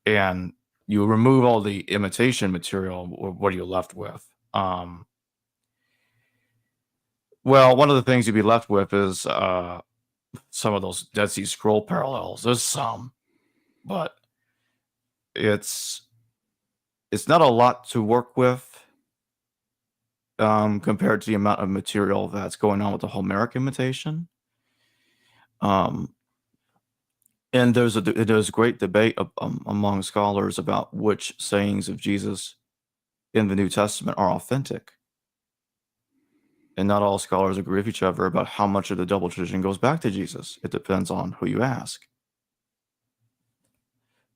And you remove all the imitation material, what are you left with? Well, one of the things you'd be left with is some of those Dead Sea Scroll parallels. There's some, but it's not a lot to work with compared to the amount of material that's going on with the Homeric imitation. And there's great debate among scholars about which sayings of Jesus in the New Testament are authentic. And not all scholars agree with each other about how much of the double tradition goes back to Jesus. It depends on who you ask.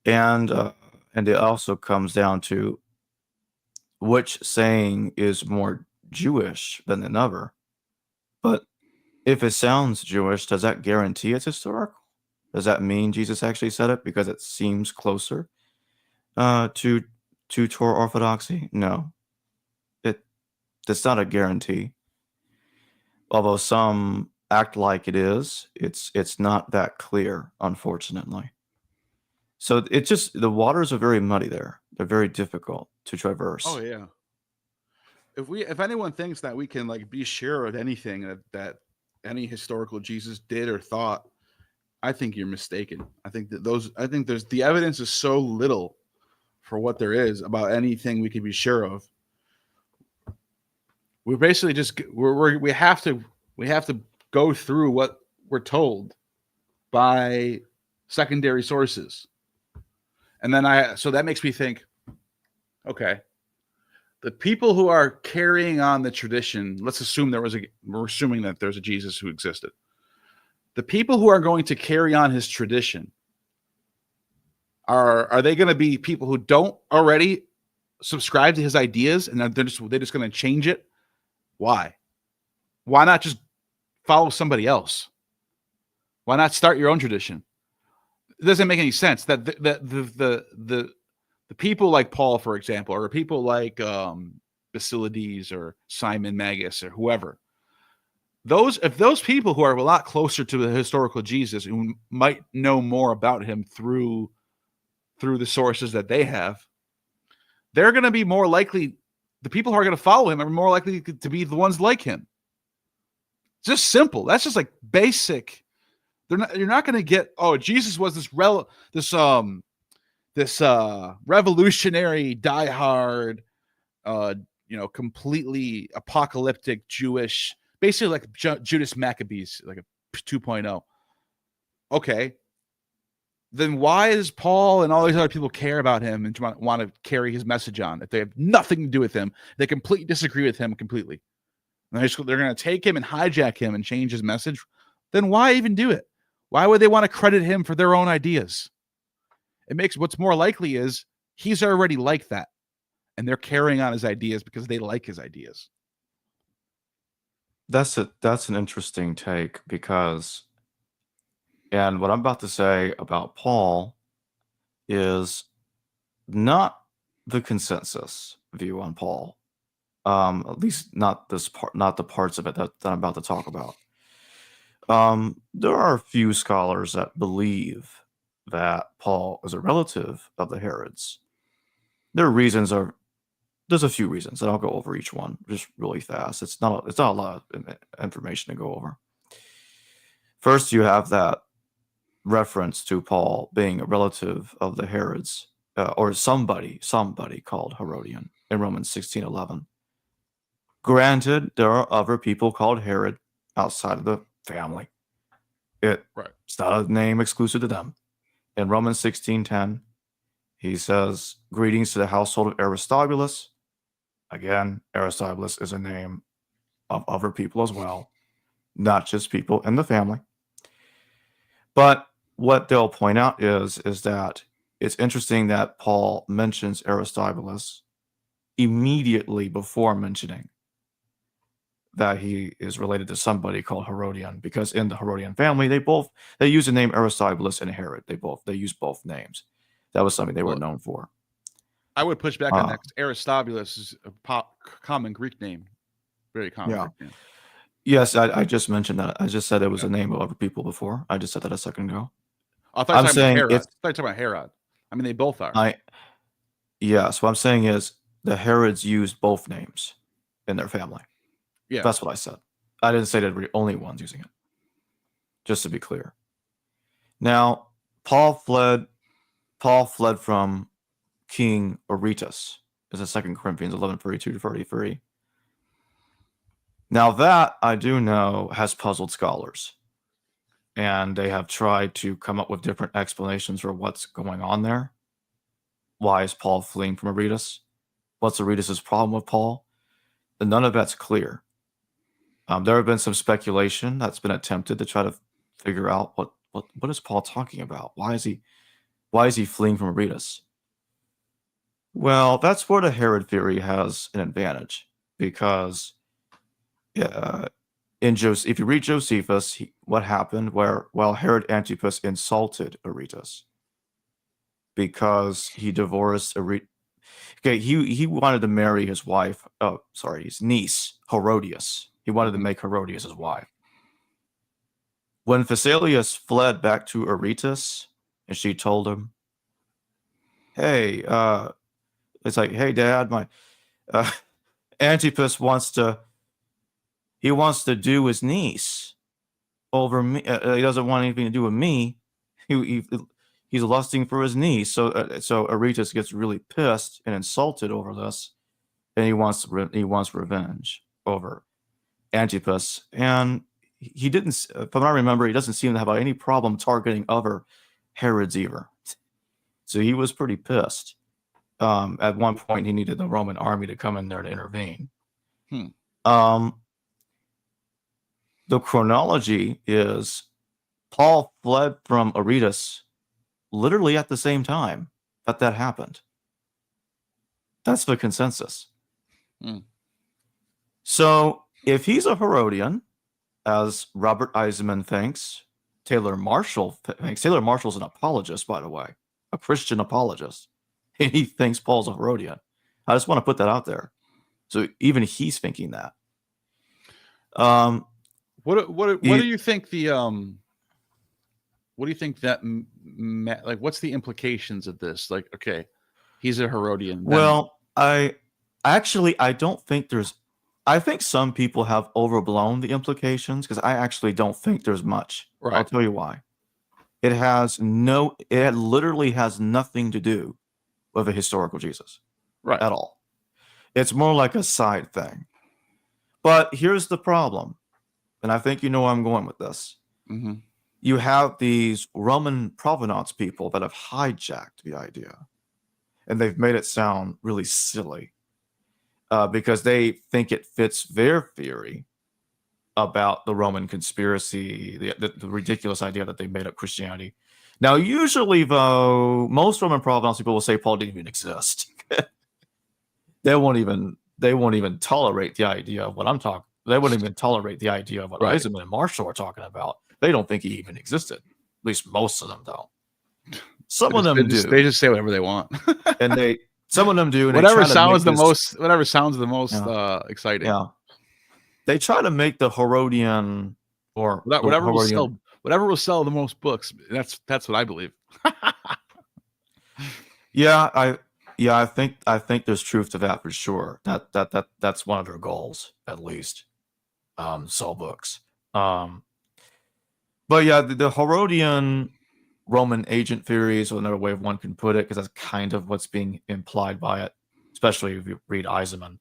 And it also comes down to which saying is more Jewish than another. But if it sounds Jewish, does that guarantee it's historical? Does that mean Jesus actually said it because it seems closer to Torah orthodoxy? No. It's not a guarantee. Although some act like it is, it's not that clear, unfortunately. So it just, the waters are very muddy there. They're very difficult to traverse. Oh yeah. If anyone thinks that we can like be sure of anything that any historical Jesus did or thought, I think you're mistaken. I think there's the evidence is so little for what there is about anything we can be sure of. We're basically just we have to go through what we're told by secondary sources. And then so that makes me think, okay, the people who are carrying on the tradition, let's assume we're assuming that there's a Jesus who existed. The people who are going to carry on his tradition, are they going to be people who don't already subscribe to his ideas and they're just going to change it? Why? Why not just follow somebody else? Why not start your own tradition? It doesn't make any sense that the people like Paul, for example, or people like Basilides or Simon Magus or whoever, if those people who are a lot closer to the historical Jesus, who might know more about him through the sources that they have, they're going to be more likely. The people who are going to follow him are more likely to be the ones like him. It's just simple. That's just like basic. You're not going to get, oh, Jesus was this revolutionary, diehard, completely apocalyptic Jewish, basically like Judas Maccabees, like a 2.0. Okay. Then why does Paul and all these other people care about him and want to carry his message on if they have nothing to do with him? They completely disagree with him completely. And they're going to take him and hijack him and change his message. Then why even do it? Why would they want to credit him for their own ideas? It makes what's more likely is he's already like that. And they're carrying on his ideas because they like his ideas. That's an interesting take, because, and what I'm about to say about Paul is not the consensus view on Paul. At least not this part, not the parts of it that I'm about to talk about. There are a few scholars that believe that Paul is a relative of the Herods. There's a few reasons, and I'll go over each one just really fast. It's not a lot of information to go over. First, you have that reference to Paul being a relative of the Herods, or somebody called Herodian in Romans 16:11. Granted, there are other people called Herod outside of the family. It's not a name exclusive to them. In Romans 16:10, he says, "Greetings to the household of Aristobulus." Again, Aristobulus is a name of other people as well, not just people in the family. But what they'll point out is that it's interesting that Paul mentions Aristobulus immediately before mentioning that he is related to somebody called Herodian, because in the Herodian family, they use the name Aristobulus and Herod. They use both names. That was something they were known for. I would push back on that, because Aristobulus is a common Greek name. Very common Greek name. Yes, I just mentioned that. I just said it was a name of other people before. I just said that a second ago. I thought you were talking about Herod. I mean, they both are. Yes, what I'm saying is the Herods use both names in their family. Yeah, that's what I said. I didn't say that we're the only ones using it. Just to be clear. Now, Paul fled from King Aretas. This is 2 Corinthians 11:32-33. Now that I do know has puzzled scholars, and they have tried to come up with different explanations for what's going on there. Why is Paul fleeing from Aretas? What's Aretas' problem with Paul? And none of that's clear. There have been some speculation that's been attempted to try to figure out what is Paul talking about? Why is he fleeing from Aretas? Well, that's where the Herod theory has an advantage, because if you read Josephus, what happened while Herod Antipas insulted Aretas because he divorced Aretas. Okay, he wanted to marry his wife. Oh, sorry, his niece Herodias. He wanted to make Herodias his wife. When Phasaelus fled back to Aretas, and she told him, "Hey, it's like, hey, Dad, my Antipas wants to do his niece over me. He doesn't want anything to do with me. He's lusting for his niece." So Aretas gets really pissed and insulted over this, and he wants revenge over Antipas. And he didn't, if I remember, he doesn't seem to have any problem targeting other Herods either. So he was pretty pissed. At one point, he needed the Roman army to come in there to intervene. Hmm. The chronology is Paul fled from Aretas literally at the same time that happened. That's the consensus. Hmm. So if he's a Herodian, as Robert Eisenman thinks, Taylor Marshall thinks. Taylor Marshall's an apologist, by the way, a Christian apologist. And he thinks Paul's a Herodian. I just want to put that out there. So even he's thinking that. What do you think the what do you think that like? What's the implications of this? Like, okay, he's a Herodian. Well, I don't think there's. I think some people have overblown the implications because I actually don't think there's much. Right. I'll tell you why. It literally has nothing to do with a historical Jesus. Right. At all. It's more like a side thing. But here's the problem. And I think you know where I'm going with this. Mm-hmm. You have these Roman provenance people that have hijacked the idea. And they've made it sound really silly. Because they think it fits their theory about the Roman conspiracy, the ridiculous idea that they made up Christianity. Now, usually, though, most Roman provenance people will say Paul didn't even exist. They won't even tolerate the idea of what I'm talking. They wouldn't even tolerate the idea of what Eisenman and Marshall are talking about. They don't think he even existed. At least most of them don't. Some of them do. They just say whatever they want, and some of them do. And whatever sounds the most exciting. Yeah. They try to make the Herodian or whatever will sell the most books. That's what I believe. I think there's truth to that for sure. That's one of their goals, at least. Sell books. But yeah, the Herodian Roman agent theory is another way one can put it, because that's kind of what's being implied by it, especially if you read Eisenman.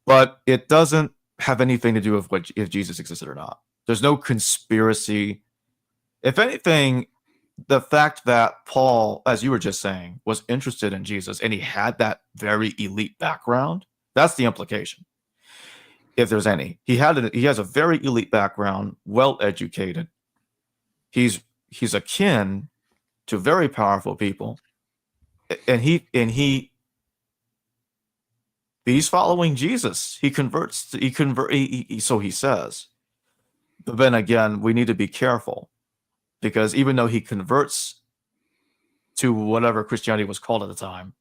But it doesn't have anything to do with if Jesus existed or not. There's no conspiracy. If anything, the fact that Paul, as you were just saying, was interested in Jesus and he had that very elite background, that's the implication. If there's any. He has a very elite background, well educated. He's akin to very powerful people. And he's following Jesus. So he says. But then again, we need to be careful, because even though he converts to whatever Christianity was called at the time,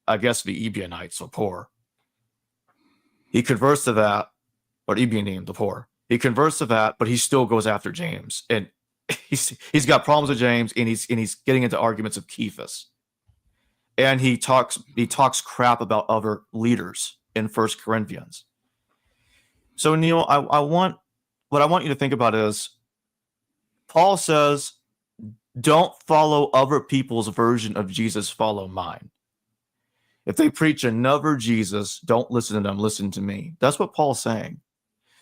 I guess the Ebionites, or poor. He converts to that, or Ebionim, the poor. He converts to that, but he still goes after James, and he's got problems with James, and he's getting into arguments of Cephas, and he talks crap about other leaders in 1 Corinthians. So Neil, what I want you to think about is, Paul says, don't follow other people's version of Jesus, follow mine. If they preach another Jesus, don't listen to them, listen to me. That's what Paul's saying.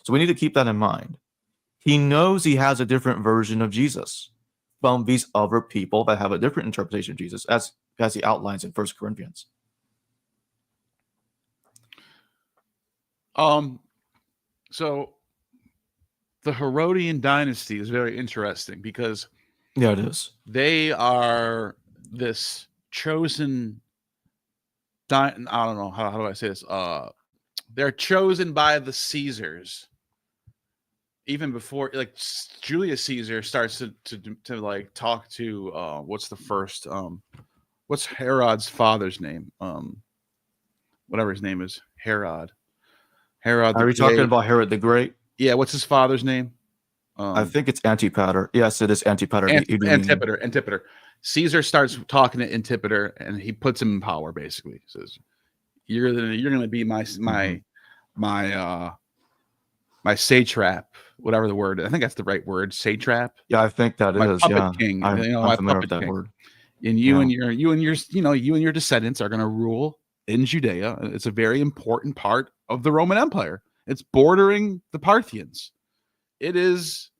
So we need to keep that in mind. He knows he has a different version of Jesus from these other people that have a different interpretation of Jesus, as he outlines in 1 Corinthians. So the Herodian dynasty is very interesting, because yeah, it is. They are this chosen. I don't know how do I say this. They're chosen by the Caesars. Even before, like, Julius Caesar starts to like talk to what's Herod's father's name? Whatever his name is, Herod. Are we talking about Herod the Great? Yeah, what's his father's name? I think it's Antipater. Yes, it is Antipater. Antipater. Caesar starts talking to Antipater, and he puts him in power. Basically, he says, "You're going to be my satrap, whatever the word. I think that's the right word, satrap. Yeah, I think that my is. Puppet Yeah, king. I'm familiar with that king. word. And you and your descendants are going to rule in Judea. It's a very important part of the Roman Empire. It's bordering the Parthians. It is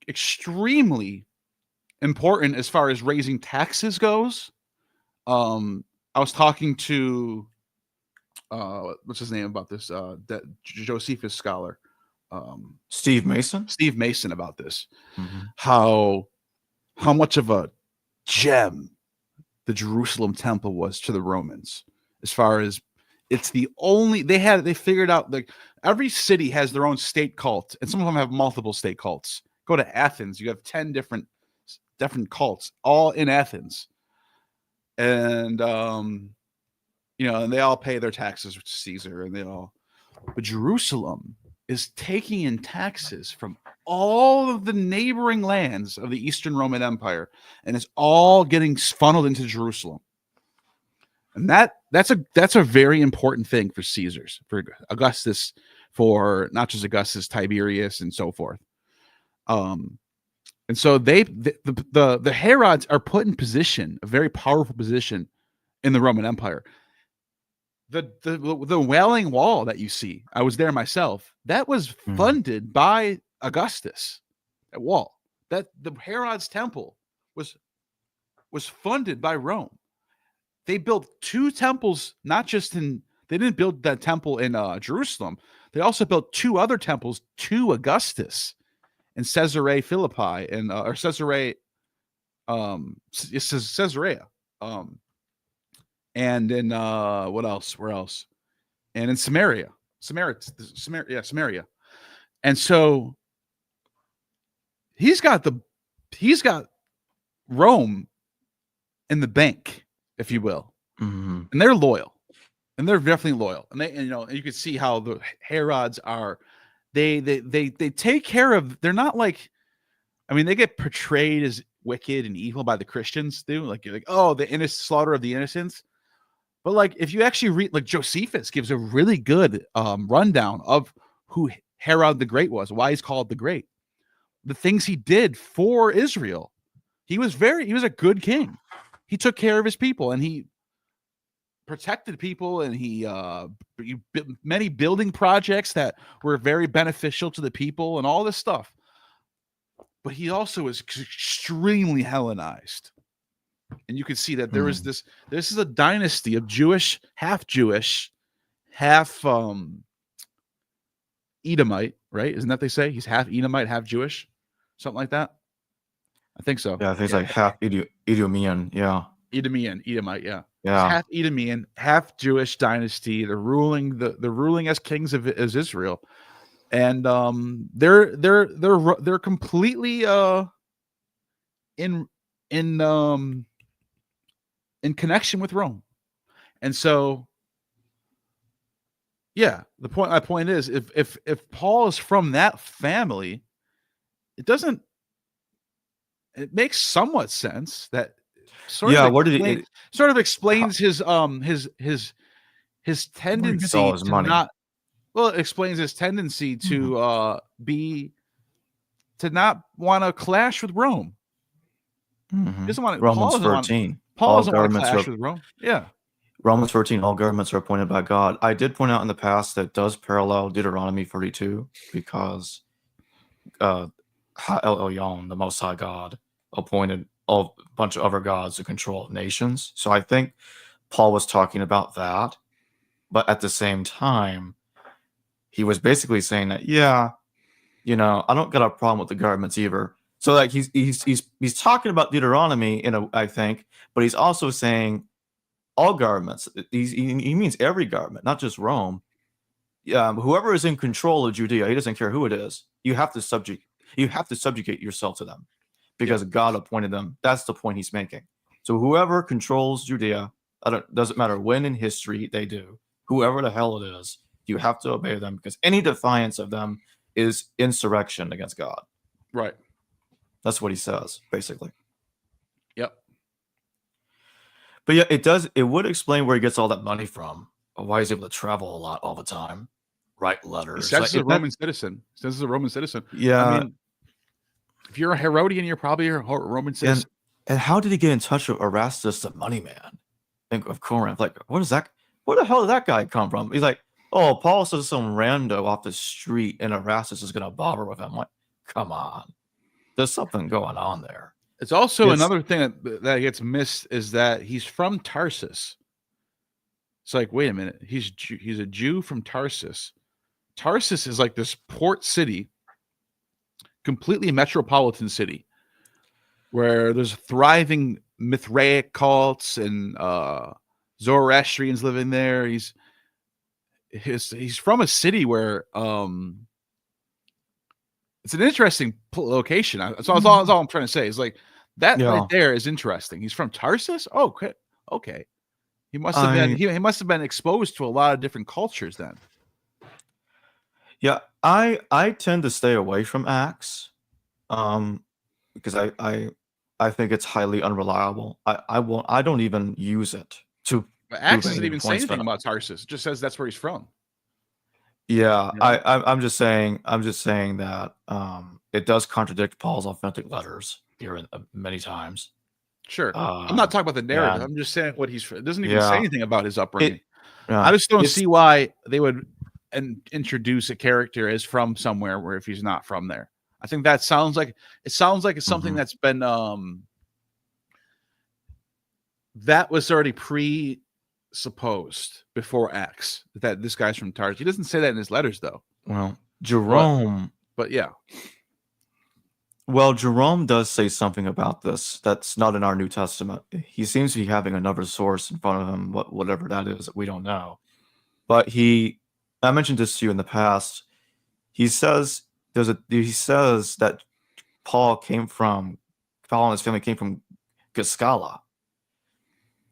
extremely important as far as raising taxes goes. I was talking to what's his name about this that Josephus scholar, Steve Mason. Steve Mason, about this. Mm-hmm. How much of a gem the Jerusalem temple was to the Romans, as far as it's the only they figured out, like, every city has their own state cult, and some of them have multiple state cults. Go to Athens, you have 10 different cults, all in Athens, and and they all pay their taxes to Caesar, and but Jerusalem is taking in taxes from all of the neighboring lands of the Eastern Roman Empire, and it's all getting funneled into Jerusalem. And that's a very important thing for Caesars, for Augustus, for not just Augustus, Tiberius, and so forth. And so the Herods are put in position, a very powerful position in the Roman Empire. The Wailing Wall that you see, I was there myself. That was funded by Augustus. That wall, that the Herod's temple was funded by Rome. They built 2 temples, not just they didn't build that temple in Jerusalem. They also built 2 other temples to Augustus in Caesarea Philippi and or Caesarea, it says Caesarea, and in what else? Where else? And in Samaria. And so he's got Rome in the bank, if you will, and they're loyal, and they're definitely loyal, and you can see how the Herods are. They take care of. They're not like, I mean, they get portrayed as wicked and evil by the Christians, do like, you're like, oh, the slaughter of the innocents. But like, if you actually read, like, Josephus gives a really good rundown of who Herod the Great was, why he's called the Great, the things he did for Israel. He was a good king. He took care of his people, and he protected people, and he many building projects that were very beneficial to the people and all this stuff. But he also was extremely Hellenized. And you can see that there is this is a dynasty of Jewish, half Edomite, right? Isn't that they say? He's half Edomite, half Jewish, something like that. I think so. Yeah, I think it's like half Edomian. Yeah. Edomite, yeah. Yeah. Half Edomian, half Jewish dynasty. They're ruling as kings of Israel. And they're completely in connection with Rome. And so, yeah, my point is, if Paul is from that family, it makes somewhat sense that sort of explains his tendency his to money. it explains his tendency to not want to clash with Rome. He doesn't want Romans 13. Paul doesn't want to clash with Rome. Yeah. Romans 13, all governments are appointed by God. I did point out in the past that it does parallel Deuteronomy 32, because El Elyon, the Most High God, appointed a bunch of other gods to control nations. So I think Paul was talking about that. But at the same time, he was basically saying that, I don't got a problem with the governments either. So like he's talking about Deuteronomy I think, but he's also saying all governments. He means every government, not just Rome. Whoever is in control of Judea, he doesn't care who it is. You have to subjugate yourself to them, because God appointed them. That's the point he's making. So whoever controls Judea, doesn't matter when in history they do, whoever the hell it is, you have to obey them, because any defiance of them is insurrection against God. Right. That's what he says, basically. Yep. But yeah, it would explain where he gets all that money from, or why he's able to travel a lot all the time, write letters. He says he's a Roman citizen. Yeah. I mean, if you're a Herodian, you're probably a Roman citizen. And how did he get in touch with Erastus, the money man of Corinth? Like, where the hell did that guy come from? He's like, oh, Paul says some rando off the street, and Erastus is going to bother with him. I'm like, come on. There's something going on there. It's also another thing that gets missed is that he's from Tarsus. It's like, wait a minute, he's a Jew from Tarsus. Tarsus is like this port city, completely metropolitan city, where there's thriving Mithraic cults and Zoroastrians living there. He's from a city where it's an interesting location. That's all I'm trying to say. Is like that right there is interesting. He's from Tarsus. Oh, okay. He must have been. He must have been exposed to a lot of different cultures then. Yeah, I tend to stay away from Acts, because I think it's highly unreliable. I don't even use it to. But Acts doesn't even say anything about Tarsus. It just says that's where he's from. Yeah, I'm just saying that it does contradict Paul's authentic letters here many times. Sure, I'm not talking about the narrative. I'm just saying what he's. It doesn't even say anything about his upbringing. I just don't see why they would introduce a character as from somewhere where if he's not from there. I think that sounds like it's something that's been that was already presupposed before Acts that this guy's from Tarsus. He doesn't say that in his letters though. Well, Jerome, but yeah. Well, Jerome does say something about this that's not in our New Testament. He seems to be having another source in front of him, whatever that is, that we don't know. But I mentioned this to you in the past. He says that Paul and his family came from Giscala.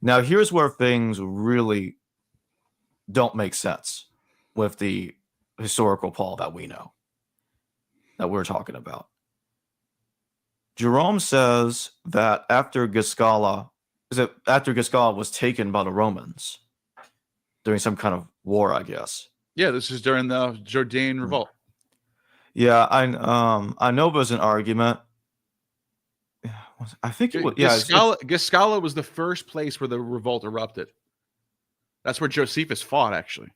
Now, here's where things really don't make sense with the historical Paul that we know, that we're talking about. Jerome says that after Giscala was taken by the Romans during some kind of war, I guess. Yeah, this is during the Jordan Revolt. Yeah, I know there's an argument. I think it was, Giscala was the first place where the revolt erupted. That's where Josephus fought, actually.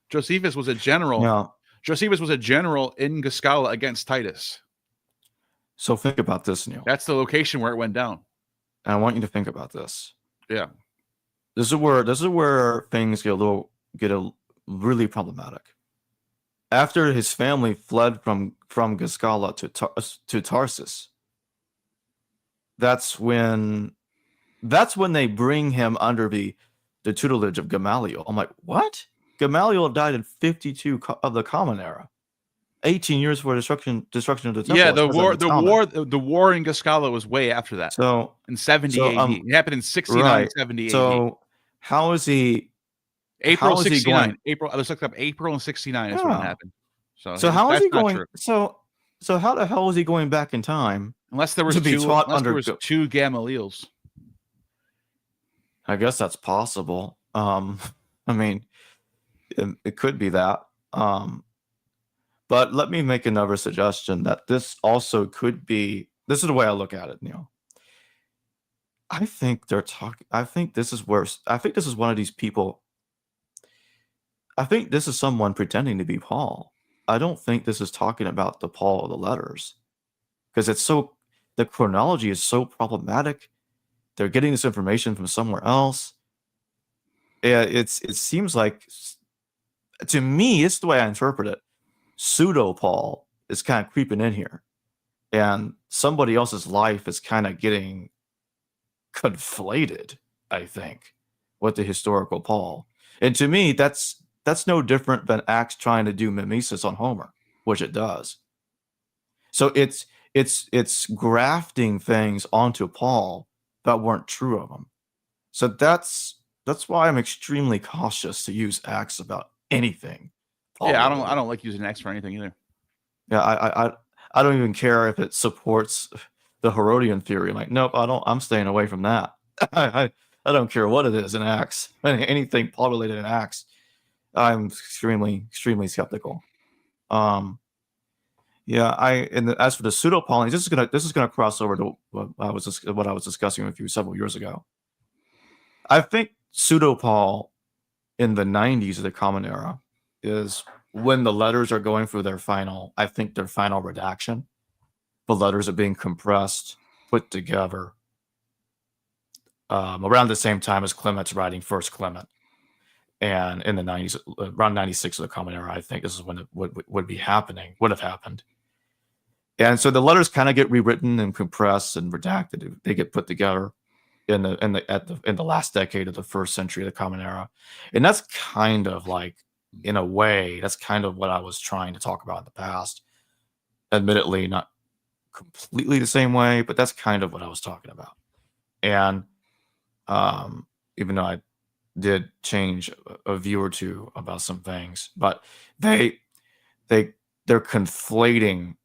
Josephus was a general. Yeah. Josephus was a general in Giscala against Titus. So think about this, Neil. That's the location where it went down. And I want you to think about this. Yeah. This is where things get really problematic. After his family fled from Giscala to Tarsus, that's when they bring him under the tutelage of Gamaliel. I'm like, what? Gamaliel died in 52 of the Common Era. 18 years for destruction of the temple. Yeah, the war in Giscala was way after that. So in 70 AD. It happened in 69, 70 AD. So how is he? April 69. April. I just looked up April in 69 is when it happened. So how is he going? So how the hell is he going back in time? Unless there was two Gamaliels. I guess that's possible. I mean, it could be that. But let me make another suggestion that this also could be. This is the way I look at it, Neil. I think they're talking. I think this is worse. I think this is one of these people. I think this is someone pretending to be Paul. I don't think this is talking about the Paul of the letters, because the chronology is so problematic. They're getting this information from somewhere else. It seems like, to me, it's the way I interpret it. Pseudo Paul is kind of creeping in here, and somebody else's life is kind of getting conflated, I think, with the historical Paul. And to me, that's no different than Acts trying to do mimesis on Homer, which it does. So it's grafting things onto Paul that weren't true of him. So that's why I'm extremely cautious to use Acts about anything. Yeah, I don't like using Acts for anything either. Yeah, I don't even care if it supports the Herodian theory. I'm like, nope, I'm staying away from that. I don't care what it is in Acts. Anything Paul related in Acts, I'm extremely skeptical. As for the pseudo Paulines, this is gonna cross over to what I was discussing with you several years ago. I think pseudo Paul in the 90s of the Common Era is when the letters are going through their final redaction. The letters are being compressed put together around the same time as Clement's writing First Clement. And in the 90s, around 96 of the Common Era, I think this is when it would have happened. And so the letters kind of get rewritten and compressed and redacted. They get put together in the last decade of the first century of the Common Era. And that's kind of like, in a way, that's kind of what I was trying to talk about in the past. Admittedly, not completely the same way, but that's kind of what I was talking about. And even though I did change a view or two about some things, but they're conflating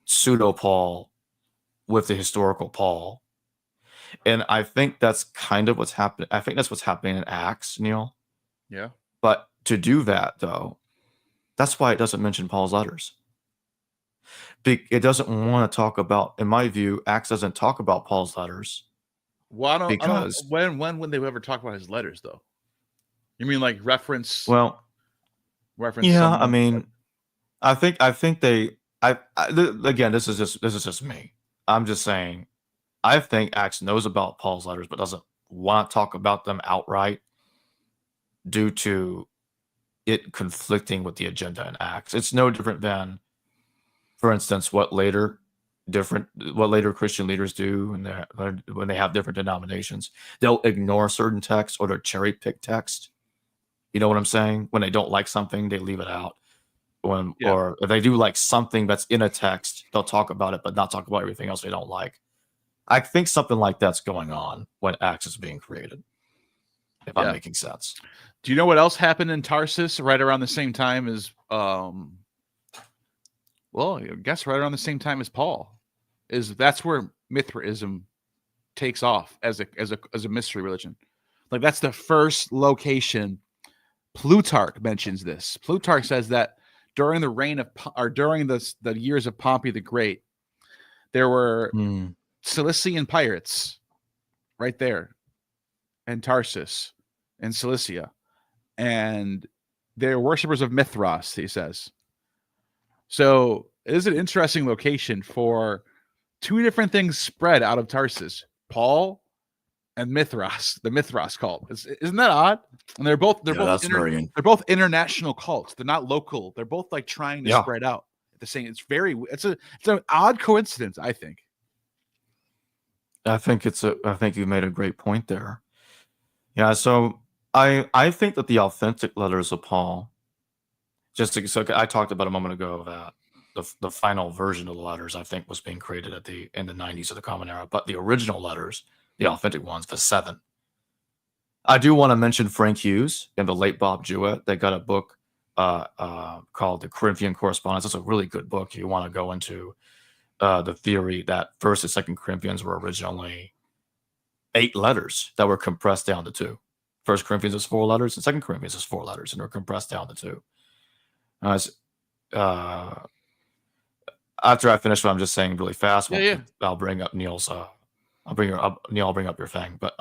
pseudo Paul with the historical Paul, and I think that's kind of what's happening. I think that's what's happening in Acts, Neil. Yeah. But to do that, though, that's why it doesn't mention Paul's letters. It doesn't want to talk about, in my view, Acts doesn't talk about Paul's letters. Well, I don't. When would they ever talk about his letters, though? You mean like reference? Well, reference. Yeah, I mean, I think they. Again, this is just me. I'm just saying. I think Acts knows about Paul's letters, but doesn't want to talk about them outright due to it conflicting with the agenda in Acts. It's no different than, for instance, what later Christian leaders do when they have different denominations. They'll ignore certain texts or they'll cherry pick text. You know what I'm saying? When they don't like something, they leave it out. Or if they do like something that's in a text, they'll talk about it, but not talk about everything else they don't like. I think something like that's going on when Acts is being created, if I'm making sense. Do you know what else happened in Tarsus right around the same time as, well, I guess right around the same time as Paul? That's where Mithraism takes off as a mystery religion. Like that's the first location. Plutarch mentions this. Plutarch says that during the reign of, or during the years of Pompey the Great, there were Cilician pirates right there in Tarsus in Cilicia, and they're worshippers of Mithras, he says. So it is an interesting location for two different things spread out of Tarsus: Paul and Mithras, the Mithras cult. Isn't that odd? And they're both international cults. They're not local. They're both like trying to spread out at the same. It's an odd coincidence, I think. I think you made a great point there. Yeah, so I think that the authentic letters of Paul, so I talked about a moment ago that the final version of the letters I think was being created in the 90s of the Common Era, but the original letters, the authentic ones, the 7. I do want to mention Frank Hughes and the late Bob Jewett. They got a book called The Corinthian Correspondence. It's a really good book. You want to go into the theory that First and Second Corinthians were originally 8 letters that were compressed down to 2. First Corinthians is 4 letters, and Second Corinthians is 4 letters, and they're compressed down to 2. After I finish what I'm just saying really fast, I'll bring up Neil's. I'll bring up your thing, but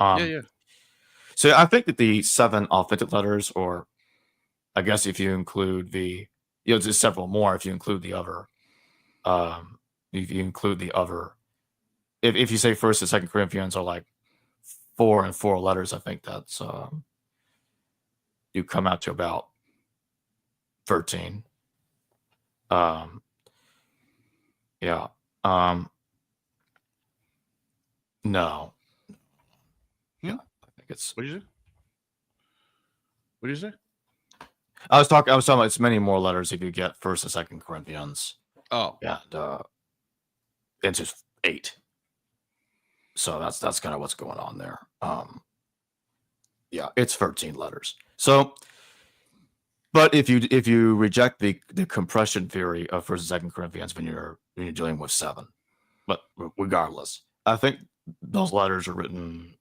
So I think that the 7 authentic letters, or I guess if you include there's several more if you include the other. If you say First and Second Corinthians are like 4 and 4 letters, I think that's you come out to about 13. No. Yeah, I think it's. What did you say? I was talking about it's many more letters if you get First and Second Corinthians. Oh, yeah, it's just 8. So that's kind of what's going on there. It's 13 letters. So, but if you reject the compression theory of First and Second Corinthians when you're dealing with 7, but regardless, I think those letters are written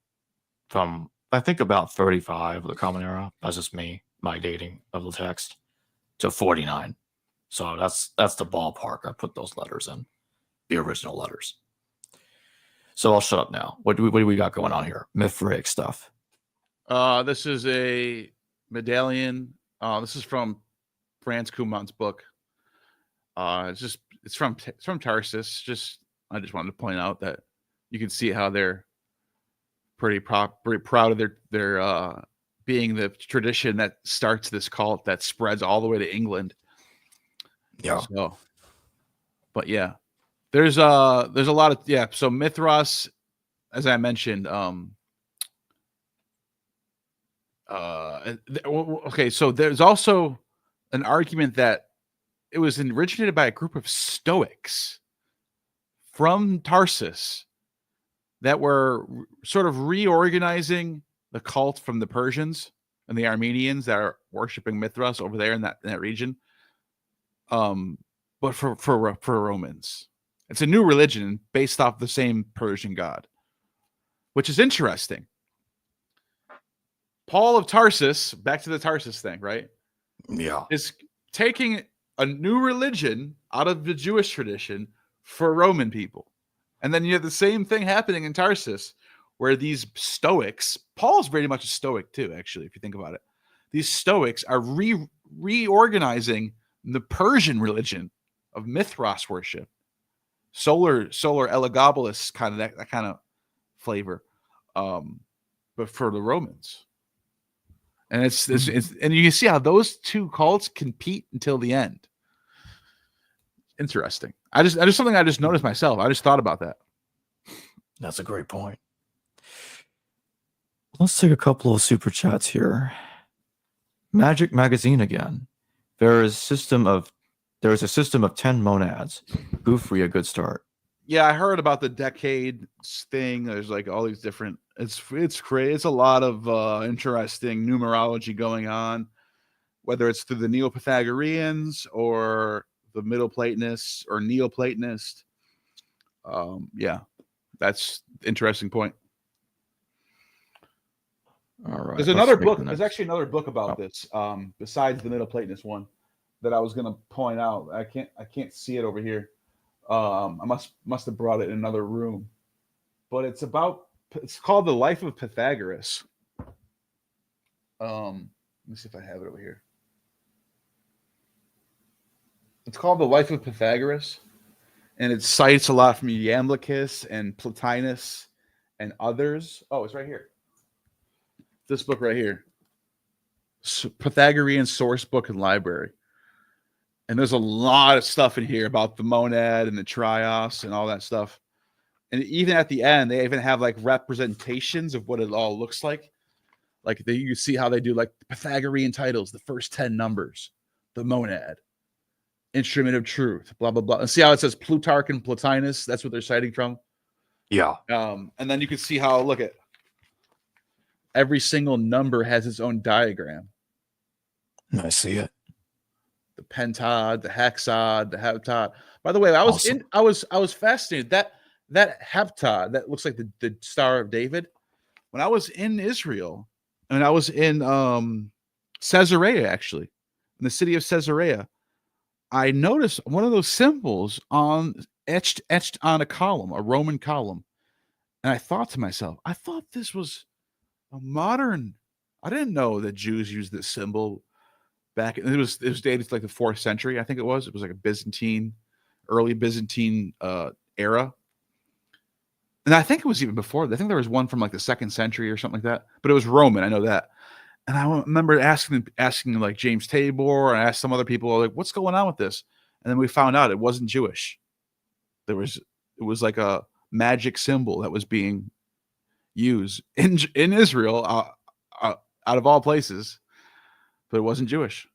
from I think about 35 of the Common Era. That's just my dating of the text to 49. So that's the ballpark I put those letters in, the original letters. So I'll shut up now. What do we got going on here? Mithric stuff. This is a medallion. This is from Franz Kuhmann's book. It's from Tarsus. Just I just wanted to point out that you can see how they're pretty proud of their being the tradition that starts this cult that spreads all the way to England. Yeah. So, but yeah, there's a lot of So Mithras, as I mentioned, okay, so there's also an argument that it was originated by a group of Stoics from Tarsus that were sort of reorganizing the cult from the Persians and the Armenians that are worshiping Mithras over there in that region. But for Romans, it's a new religion based off the same Persian god, which is interesting. Paul of Tarsus, back to the Tarsus thing, right? Yeah. Is taking a new religion out of the Jewish tradition for Roman people. And then you have the same thing happening in Tarsus, where these Stoics, Paul's very much a Stoic too, actually, if you think about it. These Stoics are reorganizing the Persian religion of Mithras worship, solar Elagabalus kind of that kind of flavor, but for the Romans. And it's and you can see how those two cults compete until the end. Interesting. I just something I just noticed myself. I just thought about that. That's a great point. Let's take a couple of super chats here. Magic Magazine again. There is a system of 10 monads. Goofy, a good start. Yeah, I heard about the decades thing. There's like all these different. It's crazy. It's a lot of interesting numerology going on, whether it's through the Neo-Pythagoreans or the Middle Platonists or Neoplatonists. Yeah, that's interesting point. All right. There's another book. There's actually another book about this. Besides the Middle Platonist one, that I was going to point out. I can't see it over here. I must have brought it in another room, but it's called The Life of Pythagoras. Let me see if I have it over here. It's called The Life of Pythagoras, and it cites a lot from Iamblichus and Plotinus and others. Oh, it's right here. This book right here. Pythagorean Source Book and Library. And there's a lot of stuff in here about the monad and the trios and all that stuff. And even at the end, they even have like representations of what it all looks like. Like you see how they do like the Pythagorean titles, the first 10 numbers, the monad, instrument of truth, blah, blah, blah. And see how it says Plutarch and Plotinus? That's what they're citing from. Yeah. And then you can see how, look at every single number has its own diagram. I see it. The pentad, the hexad, the heptad. By the way, I was fascinated that heptad that looks like the Star of David. When I was in Israel, and I was in Caesarea, actually, in the city of Caesarea, I noticed one of those symbols etched on a column, a Roman column, and I thought to myself, I thought this was a modern. I didn't know that Jews used this symbol. It was dated to like the 4th century, I think it was. It was like a early Byzantine era. And I think it was even before. I think there was one from like the 2nd century or something like that. But it was Roman, I know that. And I remember asking like James Tabor, and I asked some other people, like, what's going on with this? And then we found out it wasn't Jewish. It was like a magic symbol that was being used in Israel, out of all places. But it wasn't Jewish.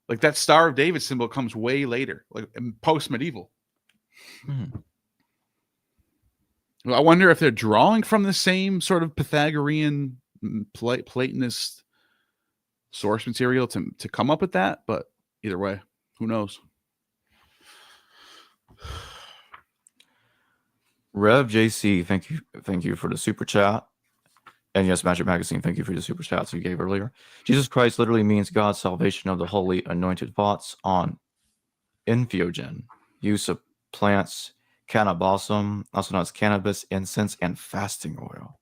Like that Star of David symbol comes way later, like post-medieval. Well, I wonder if they're drawing from the same sort of Pythagorean Platonist source material to come up with that. But either way, who knows? Rev JC, thank you for the super chat. And yes, Magic Magazine, thank you for the super chats you gave earlier. Jesus Christ literally means God's salvation of the holy anointed pots on entheogen, use of plants, cannabalsam, also known as cannabis, incense, and fasting oil.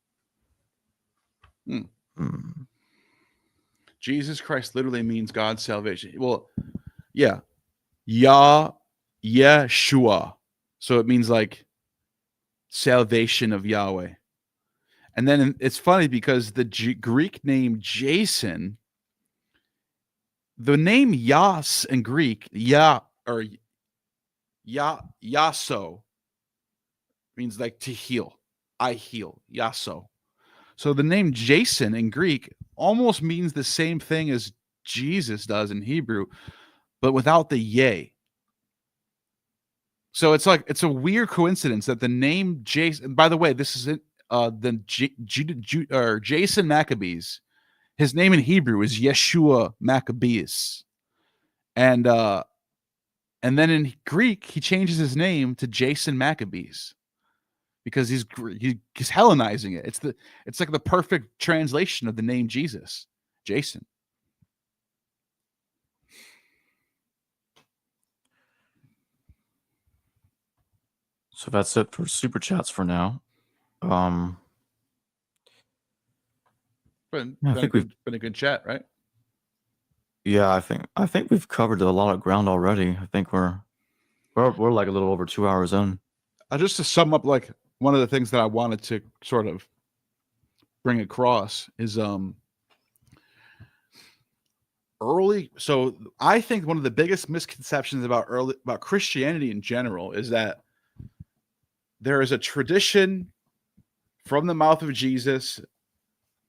Jesus Christ literally means God's salvation. Well, yeah. Yeshua. So it means like salvation of Yahweh. And then it's funny because the Greek name Jason, the name Yas in Greek, Yaso, means like to heal. I heal, Yaso. So the name Jason in Greek almost means the same thing as Jesus does in Hebrew, but without the yay. So it's a weird coincidence that the name Jason, by the way, this is Jason Maccabees. His name in Hebrew is Yeshua Maccabeus. And then in Greek, he changes his name to Jason Maccabees because he's Hellenizing it. It's like the perfect translation of the name Jesus, Jason. So that's it for super chats for now. I think we've been a good chat, right? Yeah, I think we've covered a lot of ground already. I think we're like a little over 2 hours in. Just to sum up, like one of the things that I wanted to sort of bring across is early. So I think one of the biggest misconceptions about Christianity in general is that there is a tradition from the mouth of Jesus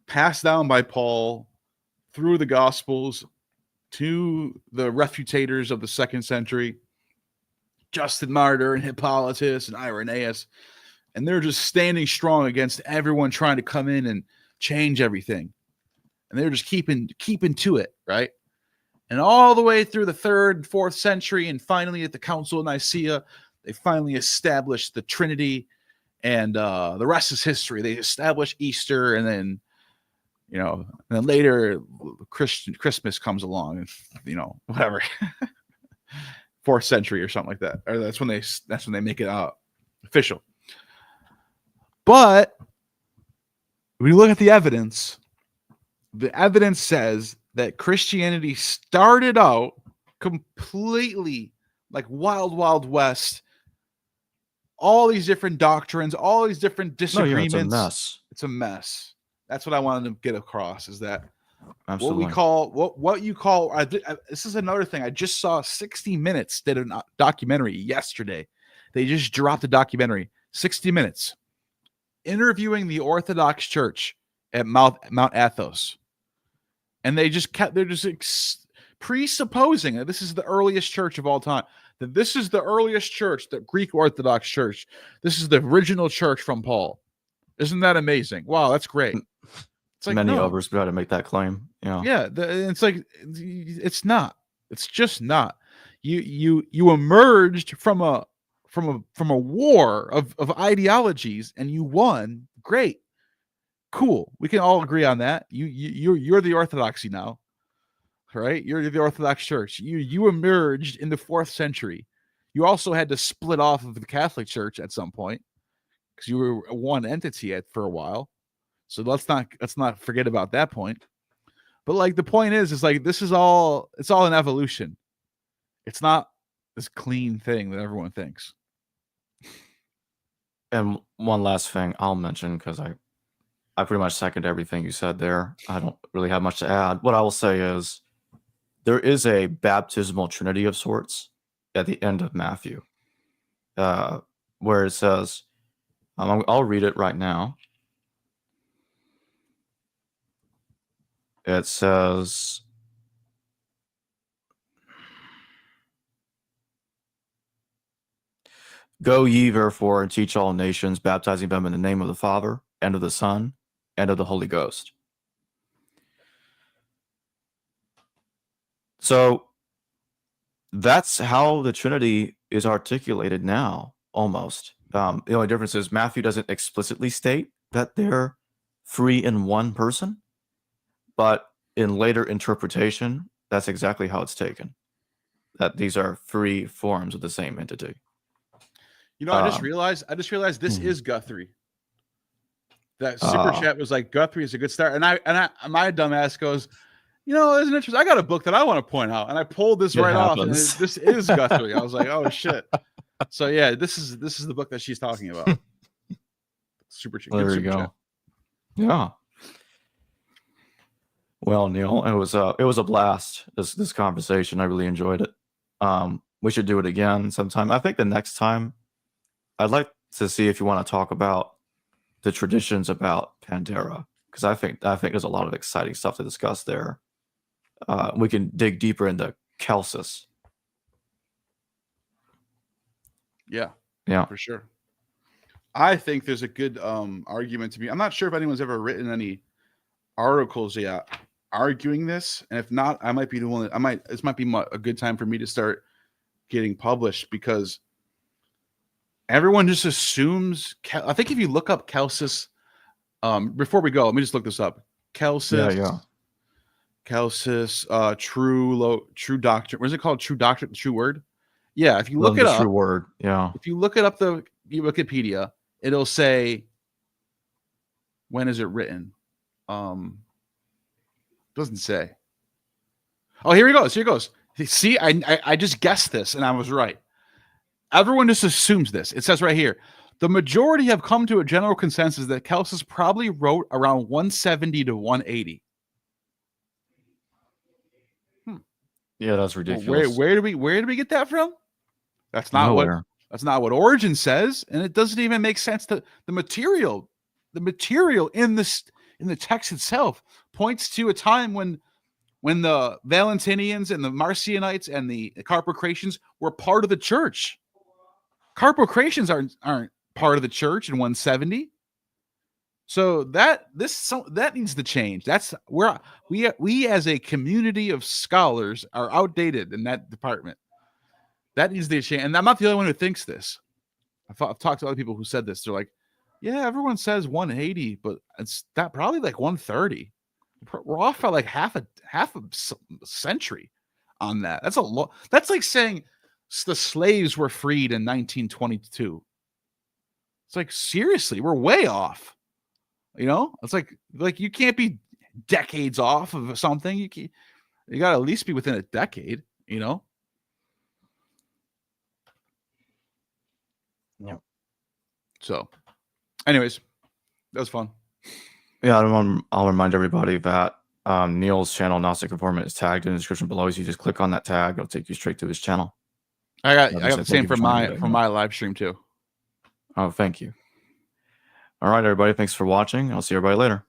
passed down by Paul through the Gospels to the refutators of the 2nd century, Justin Martyr and Hippolytus and Irenaeus, and they're just standing strong against everyone trying to come in and change everything. And they're just keeping to it, right? And all the way through the 3rd and 4th century, and finally at the Council of Nicaea, they finally established the Trinity, and the rest is history. They established Easter, and then, and then later Christmas comes along, and whatever, 4th century or something like that. Or that's when they make it official. But when you look at the evidence says that Christianity started out completely like wild, wild west. All these different doctrines, all these different disagreements. No, it's a mess. It's a mess. That's what I wanted to get across, is that Absolutely. what you call this is another thing. I just saw 60 Minutes did a documentary yesterday. They just dropped a documentary, 60 Minutes, interviewing the Orthodox Church at Mount Athos. And they're just presupposing that this is the earliest church of all time. That this is the earliest church, the Greek Orthodox Church. This is the original church from Paul. Isn't that amazing? Wow, that's great. It's like many others try to make that claim. Yeah, it's like it's not. It's just not. You emerged from a war of ideologies, and you won. Great, cool. We can all agree on that. You're the orthodoxy now. Right? You're the Orthodox Church. You emerged in the 4th century. You also had to split off of the Catholic Church at some point because you were one entity for a while. So let's not forget about that point. But like the point is like it's all an evolution. It's not this clean thing that everyone thinks. And one last thing I'll mention, because I pretty much second everything you said there. I don't really have much to add. What I will say is, there is a baptismal trinity of sorts at the end of Matthew, where it says, I'll read it right now. It says, "Go ye therefore and teach all nations, baptizing them in the name of the Father, and of the Son, and of the Holy Ghost." So that's how the Trinity is articulated now, almost. The only difference is Matthew doesn't explicitly state that they're three in one person, but in later interpretation, that's exactly how it's taken. That these are three forms of the same entity. I just realized this is Guthrie. That super chat was like, Guthrie is a good start. And my dumb ass goes, there's an interest. I got a book that I want to point out, and I pulled this off, and this is Guthrie. I was like, oh shit. So yeah, this is the book that she's talking about. Super chat. There you go. Yeah. Well, Neil, it was a blast. This conversation, I really enjoyed it. We should do it again sometime. I think the next time, I'd like to see if you want to talk about the traditions about Pandera, because I think there's a lot of exciting stuff to discuss there. We can dig deeper into Celsus. Yeah, Yeah, for sure. I think there's a good argument to be. I'm not sure if anyone's ever written any articles yet arguing this, and if not, I might be the one that this might be a good time for me to start getting published, because everyone just assumes. I think if you look up Celsus, before we go, let me just look this up. Celsus, Celsus, true doctrine. What is it called? True doctrine, true word. Yeah, if you look it up, true word. Yeah, if you look it up the Wikipedia, it'll say when is it written. Doesn't say. Oh, here he goes. Here goes. See, I just guessed this and I was right. Everyone just assumes this. It says right here, the majority have come to a general consensus that Celsus probably wrote around 170 to 180. Yeah, that's ridiculous. Where do we get that from? That's not what Origin says, and it doesn't even make sense. To the material in the text itself points to a time when the Valentinians and the Marcionites and the Carpocratians were part of the church. Carpocratians aren't part of the church in 170. So that needs to change. That's where we as a community of scholars are outdated in that department. That needs to change. And I'm not the only one who thinks this. I've talked to other people who said this. They're like, yeah, everyone says 180, but it's that probably like 130. We're off by like half a century on that. That's a lot. That's like saying the slaves were freed in 1922. It's like, seriously, we're way off. You know, it's like you can't be decades off of something. You got to at least be within a decade, you know? Yeah. So, anyways, that was fun. Yeah, I'll remind everybody that Neil's channel, Gnostic Informant, is tagged in the description below. So you just click on that tag, it'll take you straight to his channel. I got the same for my live stream too. Oh, thank you. All right, everybody. Thanks for watching. I'll see everybody later.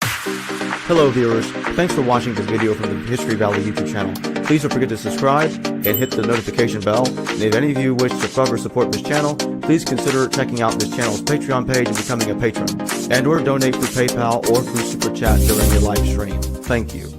Hello viewers, thanks for watching this video from the History Valley YouTube channel. Please don't forget to subscribe and hit the notification bell. And if any of you wish to further support this channel, please consider checking out this channel's Patreon page and becoming a patron, and or donate through PayPal or through Super Chat during your live stream. Thank you.